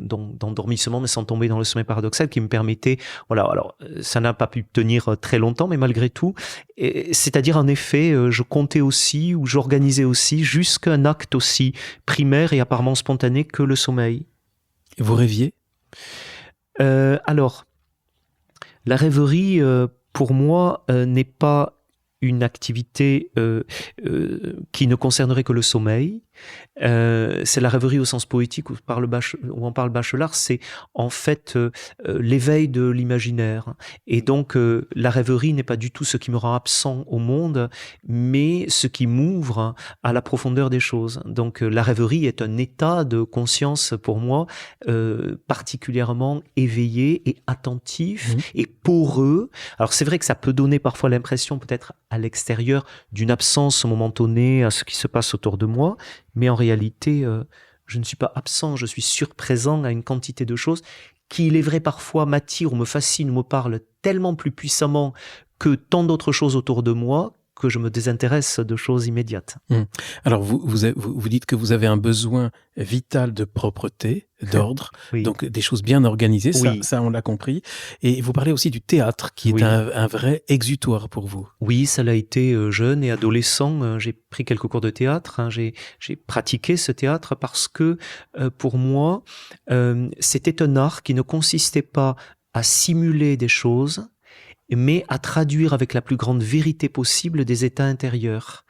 d'endormissement, mais sans tomber dans le sommeil paradoxal, qui me permettait, voilà, alors ça n'a pas pu tenir très longtemps, mais malgré tout, c'est-à-dire en effet, je comptais aussi, ou j'organisais aussi, jusqu'à un acte aussi primaire et apparemment spontané que le sommeil. Et vous rêviez ? Alors, la rêverie, pour moi, n'est pas une activité qui ne concernerait que le sommeil. C'est la rêverie au sens poétique où on parle Bachelard, c'est en fait l'éveil de l'imaginaire. Et donc la rêverie n'est pas du tout ce qui me rend absent au monde, mais ce qui m'ouvre à la profondeur des choses. Donc la rêverie est un état de conscience pour moi particulièrement éveillé et attentif et poreux. Alors c'est vrai que ça peut donner parfois l'impression peut-être à l'extérieur d'une absence momentanée à ce qui se passe autour de moi, mais en réalité, je ne suis pas absent, je suis surprésent à une quantité de choses qui, il est vrai, parfois m'attirent ou me fascinent ou me parlent tellement plus puissamment que tant d'autres choses autour de moi que je me désintéresse de choses immédiates. Alors, vous dites que vous avez un besoin vital de propreté, d'ordre, oui. Donc des choses bien organisées, oui. ça on l'a compris. Et vous parlez aussi du théâtre, qui est un vrai exutoire pour vous. Oui, ça l'a été jeune et adolescent. J'ai pris quelques cours de théâtre, j'ai pratiqué ce théâtre parce que pour moi, c'était un art qui ne consistait pas à simuler des choses, mais à traduire avec la plus grande vérité possible des états intérieurs.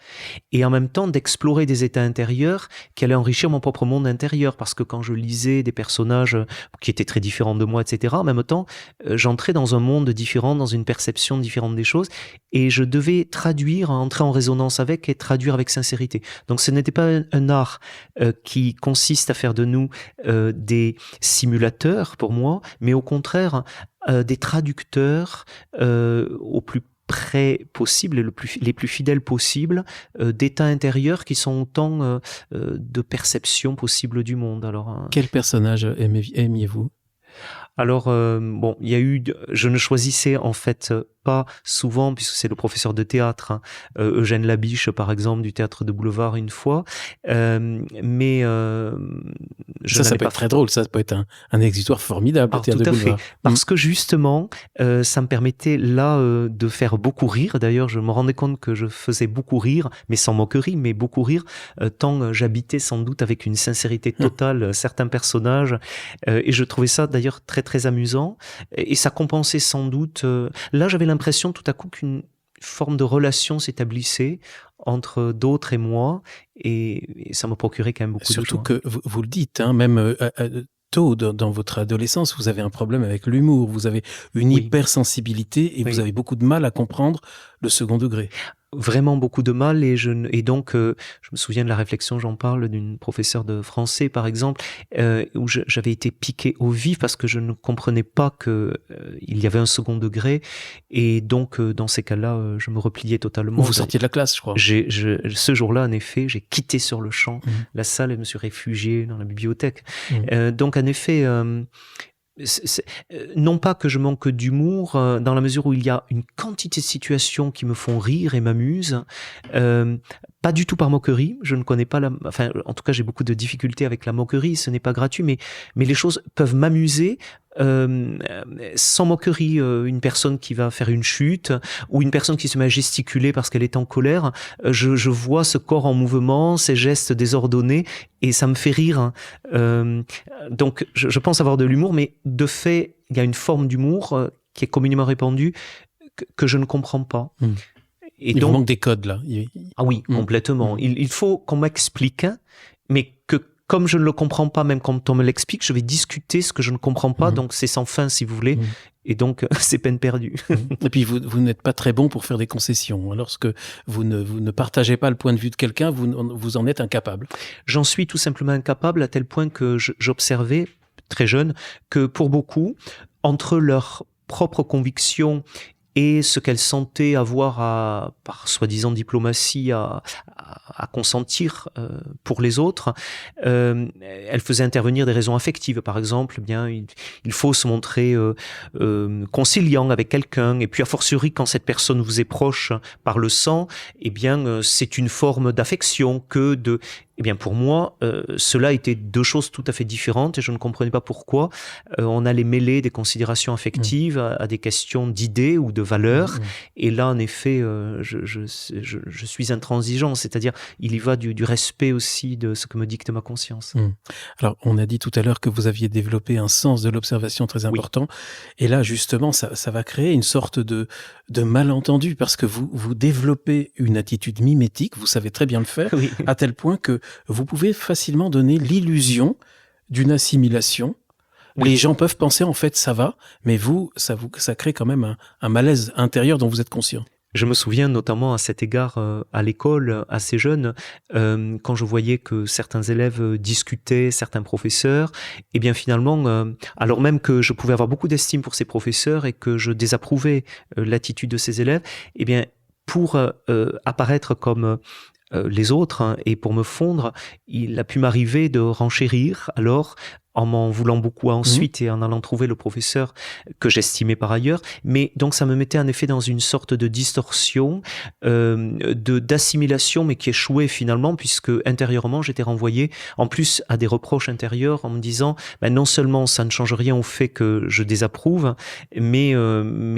Et en même temps, d'explorer des états intérieurs qui allaient enrichir mon propre monde intérieur. Parce que quand je lisais des personnages qui étaient très différents de moi, etc., en même temps, j'entrais dans un monde différent, dans une perception différente des choses. Et je devais traduire, entrer en résonance avec et traduire avec sincérité. Donc ce n'était pas un art qui consiste à faire de nous des simulateurs, pour moi, mais au contraire, des traducteurs au plus près possible et les plus fidèles possibles d'états intérieurs qui sont autant de perceptions possibles du monde. Alors, quel personnage aimiez-vous ? Alors, bon, il y a eu... Je ne choisissais en fait pas souvent, puisque c'est le professeur de théâtre, Eugène Labiche, par exemple, du Théâtre de Boulevard, une fois. Mais... ça peut être très drôle, ça peut être un exutoire formidable, le Théâtre de Boulevard. Fait. Parce que justement, ça me permettait là de faire beaucoup rire. D'ailleurs, je me rendais compte que je faisais beaucoup rire, mais sans moquerie, mais beaucoup rire, tant j'habitais sans doute avec une sincérité totale certains personnages. Et je trouvais ça d'ailleurs très très amusant. Et ça compensait sans doute... Là, j'avais l'impression tout à coup qu'une forme de relation s'établissait entre d'autres et moi, et ça me procurait quand même beaucoup de joie. Surtout que vous le dites, hein, même tôt dans votre adolescence, vous avez un problème avec l'humour, vous avez une hypersensibilité et vous avez beaucoup de mal à comprendre le second degré. vraiment beaucoup de mal et donc je me souviens de la réflexion, j'en parle, d'une professeure de français par exemple, où j'avais été piqué au vif parce que je ne comprenais pas que il y avait un second degré, et donc dans ces cas-là je me repliais totalement. Vous sortiez de la classe, je crois. Ce jour-là, en effet, j'ai quitté sur le champ la salle et me suis réfugié dans la bibliothèque. Donc en effet, non pas que je manque d'humour, dans la mesure où il y a une quantité de situations qui me font rire et m'amusent, pas du tout par moquerie. Je ne connais pas enfin, en tout cas, j'ai beaucoup de difficultés avec la moquerie. Ce n'est pas gratuit, mais les choses peuvent m'amuser. Sans moquerie, une personne qui va faire une chute ou une personne qui se met à gesticuler parce qu'elle est en colère, je vois ce corps en mouvement, ces gestes désordonnés, et ça me fait rire. Donc je pense avoir de l'humour, mais de fait il y a une forme d'humour qui est communément répandue que je ne comprends pas. Et donc, vous manque des codes là. Ah oui, complètement. Il faut qu'on m'explique, mais que comme je ne le comprends pas, même quand on me l'explique, je vais discuter ce que je ne comprends pas, donc c'est sans fin si vous voulez, et donc c'est peine perdue. Et puis vous n'êtes pas très bon pour faire des concessions. Lorsque vous ne partagez pas le point de vue de quelqu'un, vous en êtes incapable. J'en suis tout simplement incapable, à tel point que j'observais, très jeune, que pour beaucoup, entre leurs propres convictions et ce qu'elle sentait avoir par soi-disant diplomatie à consentir pour les autres, elle faisait intervenir des raisons affectives. Par exemple, bien il faut se montrer conciliant avec quelqu'un, et puis a fortiori quand cette personne vous est proche par le sang, eh bien c'est une forme d'affection que de... Eh bien, pour moi, cela était deux choses tout à fait différentes, et je ne comprenais pas pourquoi on allait mêler des considérations affectives à des questions d'idées ou de valeurs. Et là, en effet, je suis intransigeant, c'est-à-dire il y va du respect aussi de ce que me dicte ma conscience. Alors, on a dit tout à l'heure que vous aviez développé un sens de l'observation très important, et là, justement, ça va créer une sorte de malentendu, parce que vous développez une attitude mimétique, vous savez très bien le faire, à tel point que vous pouvez facilement donner l'illusion d'une assimilation. Les gens peuvent penser, en fait, ça va, mais ça crée quand même un malaise intérieur dont vous êtes conscient. Je me souviens notamment à cet égard à l'école, assez jeune, quand je voyais que certains élèves discutaient, certains professeurs, et bien finalement, alors même que je pouvais avoir beaucoup d'estime pour ces professeurs et que je désapprouvais l'attitude de ces élèves, et bien pour apparaître comme les autres, et pour me fondre, il a pu m'arriver de renchérir alors en m'en voulant beaucoup ensuite et en allant trouver le professeur que j'estimais par ailleurs. Mais donc ça me mettait en effet dans une sorte de distorsion, d'assimilation, mais qui échouait finalement, puisque intérieurement j'étais renvoyé en plus à des reproches intérieurs en me disant non seulement ça ne change rien au fait que je désapprouve, mais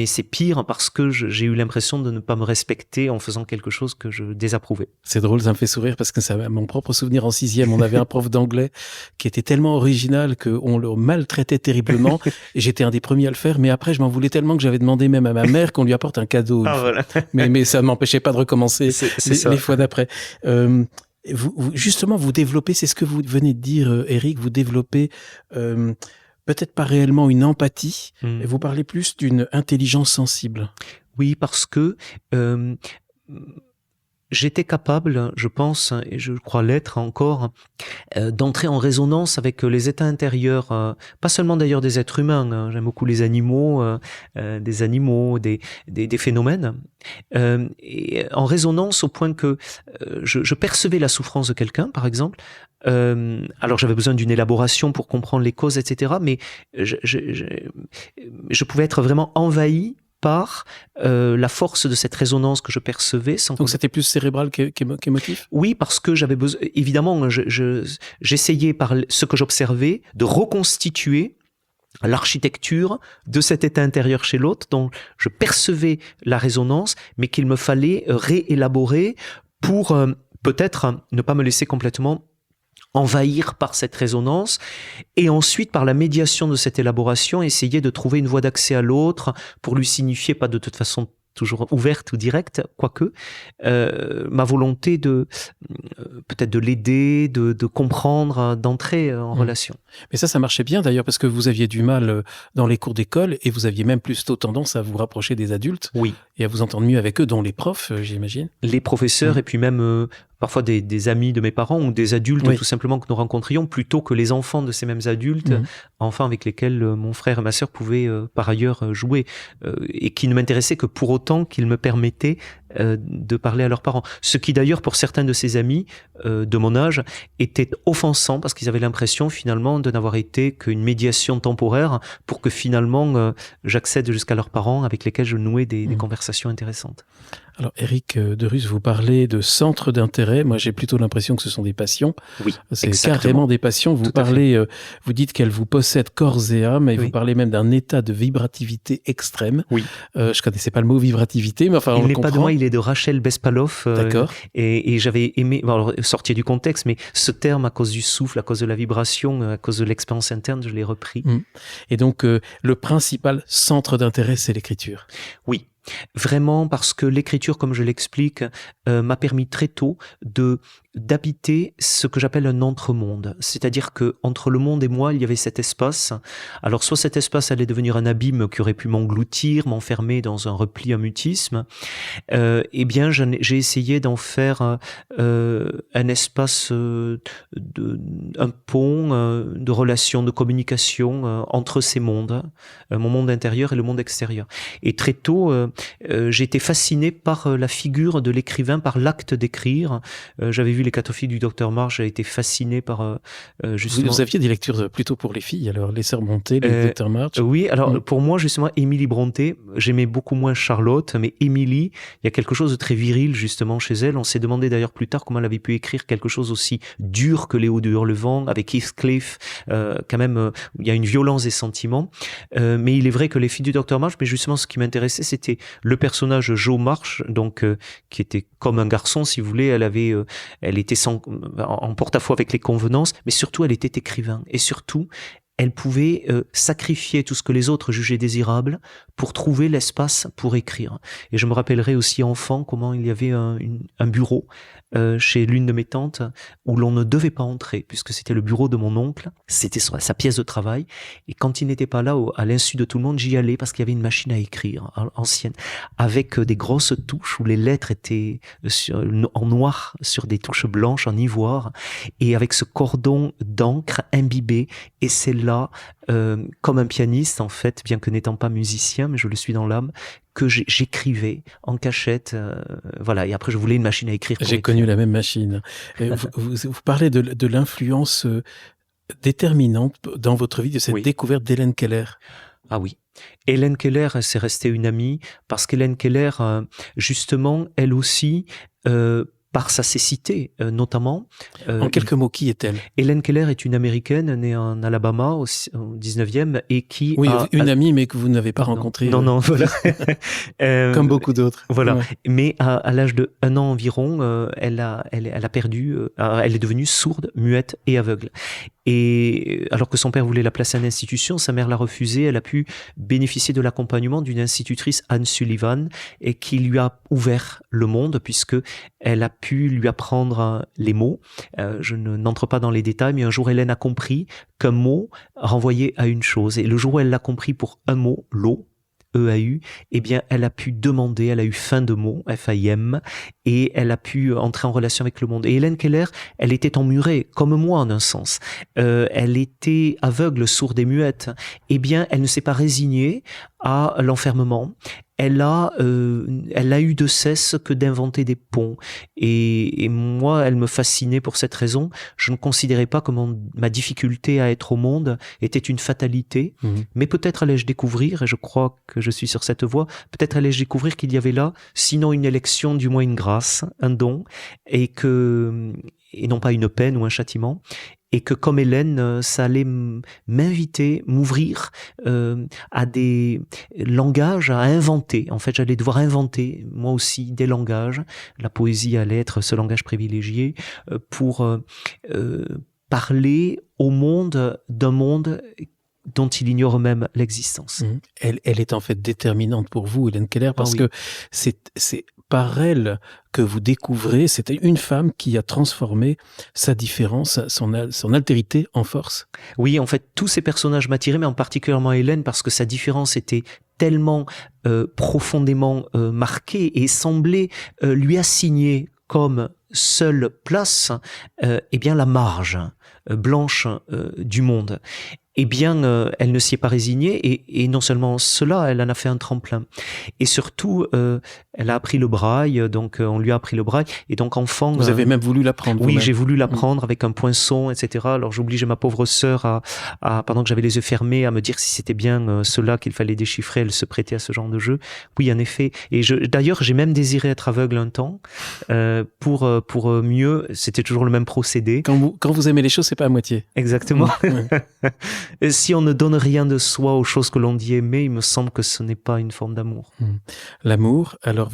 c'est pire parce que j'ai eu l'impression de ne pas me respecter en faisant quelque chose que je désapprouvais. C'est drôle, ça me fait sourire parce que ça, mon propre souvenir en 6e, on avait un prof d'anglais qui était tellement original qu'on le maltraitait terriblement, et j'étais un des premiers à le faire, mais après je m'en voulais tellement que j'avais demandé même à ma mère qu'on lui apporte un cadeau. Voilà. mais ça ne m'empêchait pas de recommencer les fois d'après. Justement, vous développez, c'est ce que vous venez de dire, Éric, vous développez peut-être pas réellement une empathie, et vous parlez plus d'une intelligence sensible. Oui, parce que j'étais capable, je pense, et je crois l'être encore, d'entrer en résonance avec les états intérieurs, pas seulement d'ailleurs des êtres humains, j'aime beaucoup les animaux, des phénomènes, et en résonance au point que je percevais la souffrance de quelqu'un, par exemple. Alors j'avais besoin d'une élaboration pour comprendre les causes, etc. Mais je pouvais être vraiment envahi par la force de cette résonance que je percevais. Donc c'était plus cérébral qu'émotif ? Oui, parce que j'avais besoin... Évidemment, j'essayais par ce que j'observais de reconstituer l'architecture de cet état intérieur chez l'autre, dont je percevais la résonance, mais qu'il me fallait réélaborer pour peut-être ne pas me laisser complètement envahir par cette résonance, et ensuite par la médiation de cette élaboration essayer de trouver une voie d'accès à l'autre pour lui signifier, pas de toute façon toujours ouverte ou directe, quoique, ma volonté de peut-être de l'aider, de comprendre, d'entrer en relation. Mais ça marchait bien d'ailleurs, parce que vous aviez du mal dans les cours d'école et vous aviez même plutôt tendance à vous rapprocher des adultes et à vous entendre mieux avec eux, dont les profs, j'imagine. Les professeurs et puis même parfois des amis de mes parents ou des adultes tout simplement que nous rencontrions, plutôt que les enfants de ces mêmes adultes, enfants avec lesquels mon frère et ma sœur pouvaient par ailleurs jouer, et qui ne m'intéressaient que pour autant qu'ils me permettaient de parler à leurs parents. Ce qui d'ailleurs pour certains de ces amis de mon âge était offensant, parce qu'ils avaient l'impression finalement de n'avoir été qu'une médiation temporaire pour que finalement j'accède jusqu'à leurs parents avec lesquels je nouais des conversations intéressantes. Alors, Éric Derus, vous parlez de centres d'intérêt. Moi, j'ai plutôt l'impression que ce sont des passions. Oui, c'est exactement. Carrément des passions. Vous parlez, vous dites qu'elles vous possèdent corps et âme, et vous parlez même d'un état de vibrativité extrême. Oui. Je connaissais pas le mot vibrativité, mais enfin, on le comprend. Il n'est pas de moi, il est de Rachel Bespalov. D'accord. Et j'avais aimé, alors, sortir du contexte, mais ce terme, à cause du souffle, à cause de la vibration, à cause de l'expérience interne, je l'ai repris. Et donc, le principal centre d'intérêt, c'est l'écriture. Oui. Vraiment, parce que l'écriture, comme je l'explique, m'a permis très tôt d'habiter ce que j'appelle un entre-monde. C'est-à-dire que entre le monde et moi, il y avait cet espace. Alors, soit cet espace allait devenir un abîme qui aurait pu m'engloutir, m'enfermer dans un repli, un mutisme. Eh bien, j'ai essayé d'en faire un espace, un pont de relation, de communication entre ces mondes, mon monde intérieur et le monde extérieur. Et très tôt, j'ai été fasciné par la figure de l'écrivain, par l'acte d'écrire. J'avais vu les cataphiles du Dr Marsh, j'ai été fasciné par justement... Vous aviez des lectures plutôt pour les filles, alors les Sœurs Brontë, les Dr Marsh. Oui, alors pour moi justement, Émilie Brontë, j'aimais beaucoup moins Charlotte, mais Émilie, il y a quelque chose de très viril justement chez elle. On s'est demandé d'ailleurs plus tard comment elle avait pu écrire quelque chose aussi dur que Léo de Hurlevent, avec Heathcliff, quand même, il y a une violence des sentiments. Mais il est vrai que les filles du Dr Marsh, mais justement ce qui m'intéressait, c'était le personnage Jo Marsh, donc qui était comme un garçon, si vous voulez. Elle était en porte-à-faux avec les convenances, mais surtout elle était écrivain. Et surtout, elle pouvait sacrifier tout ce que les autres jugeaient désirable pour trouver l'espace pour écrire. Et je me rappellerai aussi enfant comment il y avait un bureau chez l'une de mes tantes où l'on ne devait pas entrer puisque c'était le bureau de mon oncle, c'était sa pièce de travail, et quand il n'était pas là, à l'insu de tout le monde, j'y allais parce qu'il y avait une machine à écrire ancienne avec des grosses touches où les lettres étaient en noir sur des touches blanches en ivoire, et avec ce cordon d'encre imbibé. Et c'est là, comme un pianiste en fait, bien que n'étant pas musicien, mais je le suis dans l'âme, que j'écrivais en cachette, voilà. Et après, je voulais une machine à écrire. J'ai connu la même machine. Vous parlez de l'influence déterminante dans votre vie de cette découverte d'Hélène Keller. Ah oui. Hélène Keller, c'est resté une amie, parce qu'Hélène Keller, justement, elle aussi, par sa cécité, notamment. En quelques mots, qui est-elle ? Hélène Keller est une Américaine née en Alabama au 19e et qui... Oui, une amie, mais que vous n'avelle pas rencontrée. Non, voilà. Comme beaucoup d'autres. Voilà. Ouais. Mais à l'âge de 1 an environ, elle a perdu... elle est devenue sourde, muette et aveugle. Et alors que son père voulait la placer en institution, sa mère l'a refusé. Elle a pu bénéficier de l'accompagnement d'une institutrice, Anne Sullivan, et qui lui a ouvert le monde, puisque elle a pu lui apprendre les mots. Je n'entre pas dans les détails, mais un jour Hélène a compris qu'un mot renvoyait à une chose. Et le jour où elle l'a compris pour un mot, l'eau, EAU, eh bien, elle a pu demander, elle a eu fin de mots, FAIM, et elle a pu entrer en relation avec le monde. Et Hélène Keller, elle était emmurée, comme moi en un sens. Elle était aveugle, sourde et muette. Eh bien, elle ne s'est pas résignée à l'enfermement. Elle a eu de cesse que d'inventer des ponts. Et moi, elle me fascinait pour cette raison. Je ne considérais pas que ma difficulté à être au monde était une fatalité. Mais peut-être allais-je découvrir, et je crois que je suis sur cette voie, peut-être allais-je découvrir qu'il y avait là, sinon une élection, du moins une grâce, un don, et non pas une peine ou un châtiment. Et que comme Hélène, ça allait m'inviter, m'ouvrir à des langages à inventer. En fait, j'allais devoir inventer, moi aussi, des langages. La poésie allait être ce langage privilégié pour parler au monde d'un monde dont il ignore même l'existence. Elle est en fait déterminante pour vous, Hélène Keller, parce que c'est par elle que vous découvrez, c'était une femme qui a transformé sa différence, son altérité en force. Oui, en fait, tous ces personnages m'attiraient, mais en particulièrement Hélène, parce que sa différence était tellement profondément marquée et semblait lui assigner comme seule place eh bien la marge blanche du monde. Eh bien, elle ne s'y est pas résignée et non seulement cela, elle en a fait un tremplin. Et surtout, elle a appris le braille, donc on lui a appris le braille. Et donc enfant... Vous avez même voulu l'apprendre. Oui, j'ai voulu l'apprendre avec un poinçon, etc. Alors j'obligeais ma pauvre sœur pendant que j'avais les yeux fermés, à me dire si c'était bien cela qu'il fallait déchiffrer. Elle se prêtait à ce genre de jeu. Oui, en effet. Et d'ailleurs, j'ai même désiré être aveugle un temps pour mieux... C'était toujours le même procédé. Quand vous aimez les choses, c'est pas à moitié. Exactement. Si on ne donne rien de soi aux choses que l'on dit aimer, il me semble que ce n'est pas une forme d'amour. L'amour, alors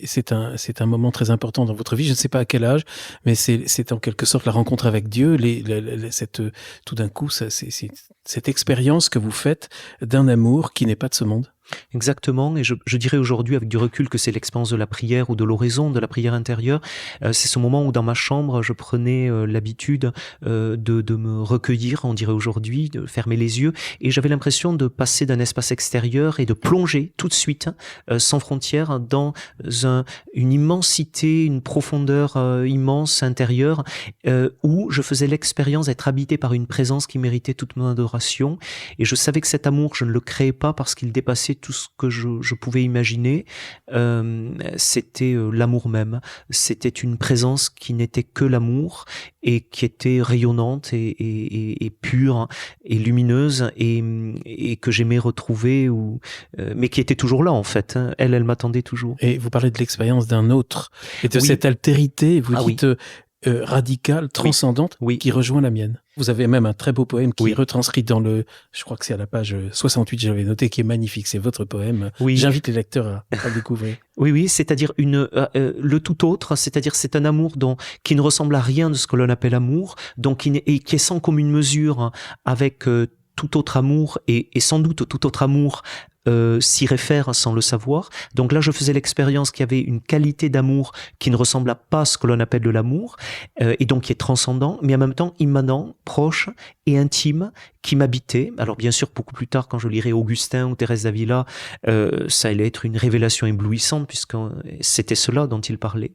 c'est un moment très important dans votre vie, je ne sais pas à quel âge, mais c'est en quelque sorte la rencontre avec Dieu, tout d'un coup, c'est cette expérience que vous faites d'un amour qui n'est pas de ce monde. Exactement, et je dirais aujourd'hui avec du recul que c'est l'expérience de la prière ou de l'oraison, de la prière intérieure. C'est ce moment où dans ma chambre, je prenais l'habitude de me recueillir, on dirait aujourd'hui, de fermer les yeux, et j'avais l'impression de passer d'un espace extérieur et de plonger tout de suite, sans frontières, dans une immensité, une profondeur immense intérieure, où je faisais l'expérience d'être habité par une présence qui méritait toute mon adoration, et je savais que cet amour, je ne le créais pas parce qu'il dépassait tout ce que je pouvais imaginer. C'était l'amour même. C'était une présence qui n'était que l'amour et qui était rayonnante et pure et lumineuse et que j'aimais retrouver, mais qui était toujours là en fait. Elle m'attendait toujours. Et vous parlez de l'expérience d'un autre et de cette altérité, vous dites radicale, transcendante, qui rejoint la mienne. Vous avez même un très beau poème qui est retranscrit je crois que c'est à la page 68, j'avais noté, qui est magnifique. C'est votre poème. J'invite les lecteurs à le découvrir. Oui, c'est-à-dire le tout autre, c'est-à-dire c'est un amour qui ne ressemble à rien de ce que l'on appelle amour, donc qui est sans commune mesure avec tout autre amour et sans doute tout autre amour s'y réfère sans le savoir. Donc là, je faisais l'expérience qu'il y avait une qualité d'amour qui ne ressemble pas à ce que l'on appelle de l'amour, et donc qui est transcendant, mais en même temps immanent, proche et intime, qui m'habitait. Alors bien sûr, beaucoup plus tard, quand je lirai Augustin ou Thérèse d'Avila, ça allait être une révélation éblouissante, puisque c'était cela dont il parlait.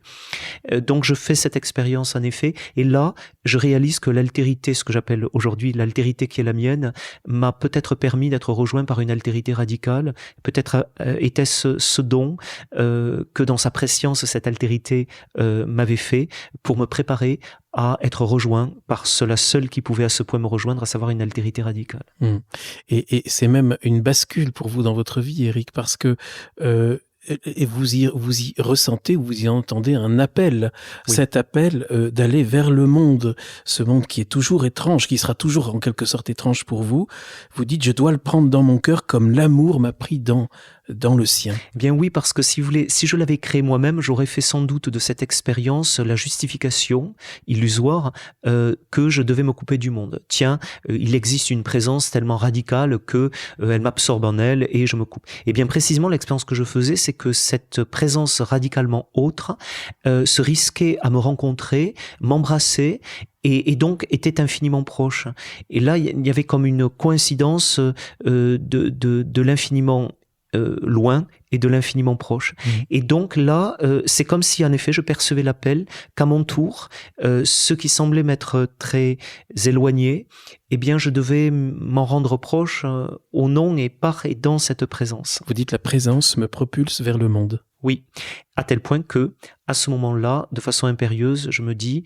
Donc je fais cette expérience en effet, et là, je réalise que l'altérité, ce que j'appelle aujourd'hui l'altérité qui est la mienne, m'a peut-être permis d'être rejoint par une altérité radicale. Peut-être était-ce ce don que dans sa prescience, cette altérité m'avait fait pour me préparer à être rejoint par cela seul qui pouvait à ce point me rejoindre, à savoir une altérité radicale. Et c'est même une bascule pour vous dans votre vie, Éric, parce que et vous y ressentez, vous y entendez un appel, cet appel d'aller vers le monde, ce monde qui est toujours étrange, qui sera toujours en quelque sorte étrange pour vous. Vous dites, je dois le prendre dans mon cœur comme l'amour m'a pris dans le sien. Eh bien oui, parce que si vous voulez, si je l'avais créé moi-même, j'aurais fait sans doute de cette expérience la justification illusoire que je devais me couper du monde. Tiens, il existe une présence tellement radicale que elle m'absorbe en elle et je me coupe. Et bien précisément, l'expérience que je faisais, c'est que cette présence radicalement autre se risquait à me rencontrer, m'embrasser, et donc était infiniment proche. Et là, il y avait comme une coïncidence de l'infiniment loin et de l'infiniment proche. Et donc là, c'est comme si en effet je percevais l'appel qu'à mon tour, ceux qui semblaient m'être très éloignés, eh bien je devais m'en rendre proche au nom et par et dans cette présence. Vous dites la présence me propulse vers le monde. Oui, à tel point que, à ce moment-là, de façon impérieuse, je me dis,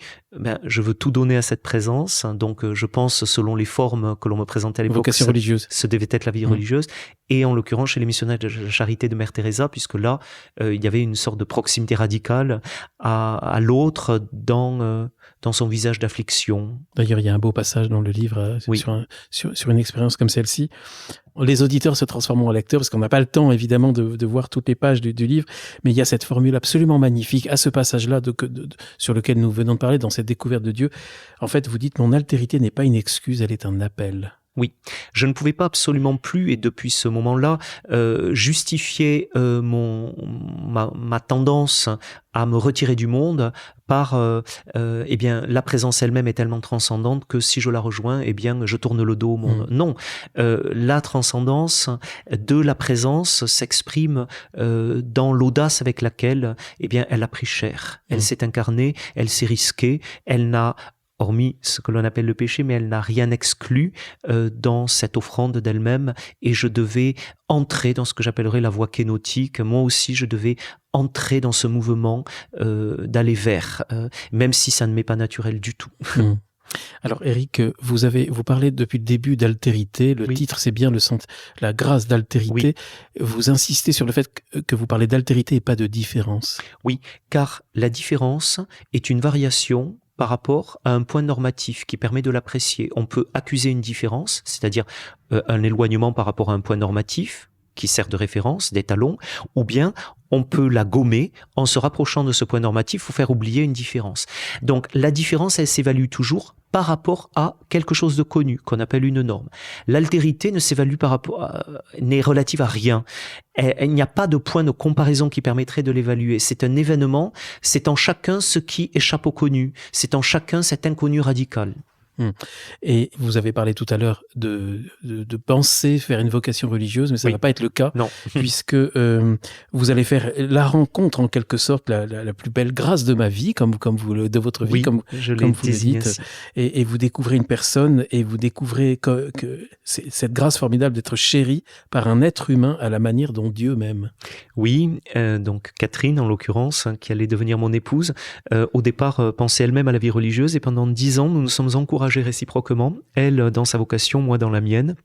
je veux tout donner à cette présence. Donc, je pense, selon les formes que l'on me présentait à l'époque, vocation religieuse. Ce devait être la vie religieuse. Et en l'occurrence, chez les missionnaires de la charité de Mère Teresa, puisque là, il y avait une sorte de proximité radicale à l'autre dans son visage d'affliction. D'ailleurs, il y a un beau passage dans le livre sur une expérience comme celle-ci. Les auditeurs se transforment en lecteurs parce qu'on n'a pas le temps, évidemment, de voir toutes les pages du livre, mais il y a cette formule absolument magnifique à ce passage-là sur lequel nous venons de parler, dans cette découverte de Dieu. En fait, vous dites, mon altérité n'est pas une excuse, elle est un appel. Oui, je ne pouvais pas absolument plus, et depuis ce moment-là, justifier ma tendance à me retirer du monde par eh bien la présence elle-même est tellement transcendante que si je la rejoins, eh bien je tourne le dos au monde. Non, la transcendance de la présence s'exprime dans l'audace avec laquelle eh bien elle a pris chair, elle s'est incarnée, elle s'est risquée, elle n'a hormis ce que l'on appelle le péché, mais elle n'a rien exclu dans cette offrande d'elle-même, et je devais entrer dans ce que j'appellerais la voie kénotique. Moi aussi, je devais entrer dans ce mouvement d'aller vers, même si ça ne m'est pas naturel du tout. Alors Éric, vous parlez depuis le début d'altérité, le titre c'est bien la grâce d'altérité, vous insistez sur le fait que vous parlez d'altérité et pas de différence. Oui, car la différence est une variation par rapport à un point normatif qui permet de l'apprécier. On peut accuser une différence, c'est-à-dire un éloignement par rapport à un point normatif qui sert de référence, d'étalon, ou bien on peut la gommer en se rapprochant de ce point normatif ou faire oublier une différence. Donc la différence, elle s'évalue toujours par rapport à quelque chose de connu, qu'on appelle une norme. L'altérité ne s'évalue n'est relative à rien. Il n'y a pas de point de comparaison qui permettrait de l'évaluer. C'est un événement, c'est en chacun ce qui échappe au connu, c'est en chacun cet inconnu radical. Et vous avez parlé tout à l'heure de penser faire une vocation religieuse, mais ça ne va pas être le cas, puisque vous allez faire la rencontre en quelque sorte, la plus belle grâce de ma vie, de votre vie, comme vous le dites, et vous découvrez une personne et vous découvrez que c'est cette grâce formidable d'être chéri par un être humain à la manière dont Dieu m'aime. Oui, donc Catherine en l'occurrence, qui allait devenir mon épouse, au départ pensait elle-même à la vie religieuse, et pendant 10 ans nous nous sommes encouragés réciproquement, elle dans sa vocation, moi dans la mienne.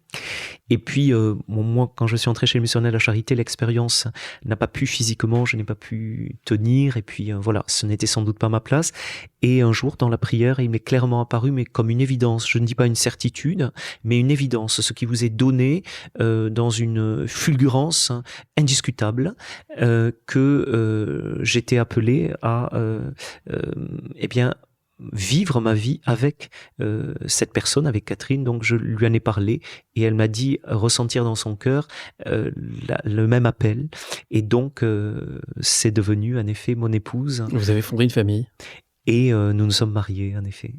Et puis moi, quand je suis entré chez le missionnaire de la Charité, l'expérience n'a pas pu physiquement, je n'ai pas pu tenir, et puis voilà, ce n'était sans doute pas ma place. Et un jour dans la prière, il m'est clairement apparu, mais comme une évidence, je ne dis pas une certitude, mais une évidence, ce qui vous est donné dans une fulgurance indiscutable, que j'étais appelé à eh bien vivre ma vie avec cette personne, avec Catherine. Donc je lui en ai parlé et elle m'a dit ressentir dans son cœur le même appel, et donc c'est devenu en effet mon épouse. Vous avez fondé une famille et nous nous sommes mariés en effet.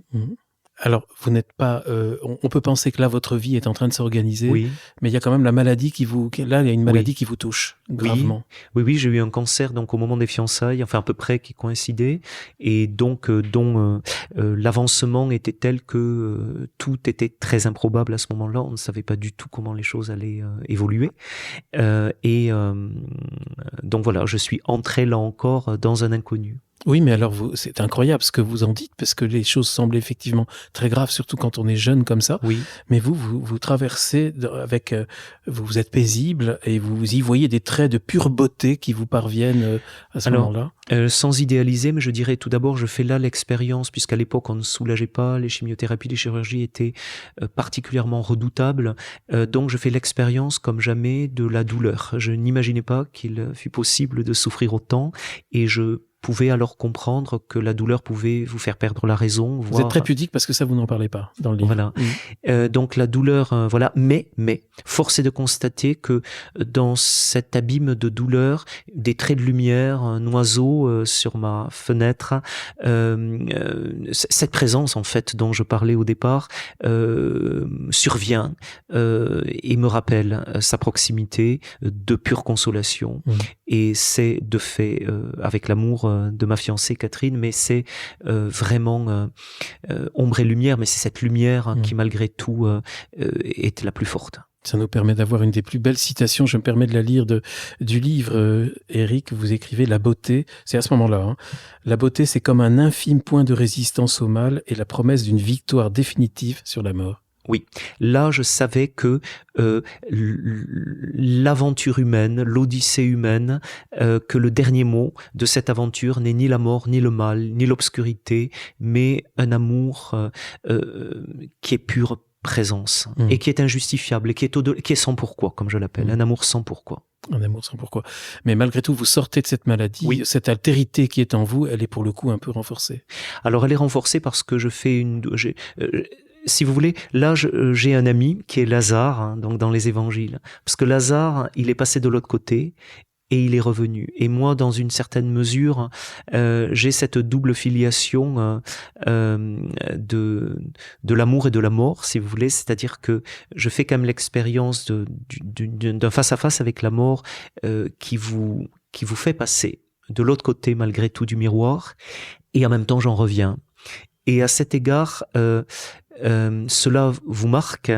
Alors, vous n'êtes pas... on peut penser que là, votre vie est en train de s'organiser, mais il y a quand même la maladie qui vous... Là, il y a une maladie qui vous touche gravement. Oui, j'ai eu un cancer donc au moment des fiançailles, enfin à peu près qui coïncidait, et donc dont l'avancement était tel que tout était très improbable à ce moment-là. On ne savait pas du tout comment les choses allaient évoluer. Donc voilà, je suis entré là encore dans un inconnu. Oui, mais alors c'est incroyable ce que vous en dites, parce que les choses semblent effectivement très graves, surtout quand on est jeune comme ça. Oui. Mais vous traversez avec, vous êtes paisible et vous y voyez des traits de pure beauté qui vous parviennent à ce moment-là. Sans idéaliser, mais je dirais tout d'abord, je fais là l'expérience, puisqu'à l'époque on ne soulageait pas, les chimiothérapies, les chirurgies étaient particulièrement redoutables. Donc je fais l'expérience comme jamais de la douleur. Je n'imaginais pas qu'il fût possible de souffrir autant, et je pouvez alors comprendre que la douleur pouvait vous faire perdre la raison. Vous êtes très pudique parce que ça, vous n'en parlez pas dans le livre. Voilà. Donc la douleur, voilà. Mais, force est de constater que dans cet abîme de douleur, des traits de lumière, un oiseau sur ma fenêtre, cette présence en fait dont je parlais au départ survient et me rappelle sa proximité de pure consolation. Et c'est de fait avec l'amour de ma fiancée Catherine, mais c'est vraiment ombre et lumière, mais c'est cette lumière qui malgré tout est la plus forte. Ça nous permet d'avoir une des plus belles citations, je me permets de la lire du livre, Éric, vous écrivez « La beauté », c'est à ce moment-là, la beauté c'est comme un infime point de résistance au mal et la promesse d'une victoire définitive sur la mort. Oui, là je savais que l'aventure humaine, l'odyssée humaine, que le dernier mot de cette aventure n'est ni la mort, ni le mal, ni l'obscurité, mais un amour qui est pure présence et qui est injustifiable et qui est sans pourquoi, comme je l'appelle, un amour sans pourquoi. Un amour sans pourquoi. Mais malgré tout, vous sortez de cette maladie, cette altérité qui est en vous, elle est pour le coup un peu renforcée. Alors elle est renforcée parce que je fais si vous voulez, là, j'ai un ami qui est Lazare, hein, donc dans les évangiles. Parce que Lazare, il est passé de l'autre côté et il est revenu. Et moi, dans une certaine mesure, j'ai cette double filiation de l'amour et de la mort, si vous voulez. C'est-à-dire que je fais quand même l'expérience d'un face-à-face avec la mort qui vous fait passer de l'autre côté, malgré tout, du miroir. Et en même temps, j'en reviens. Et à cet égard, cela vous marque.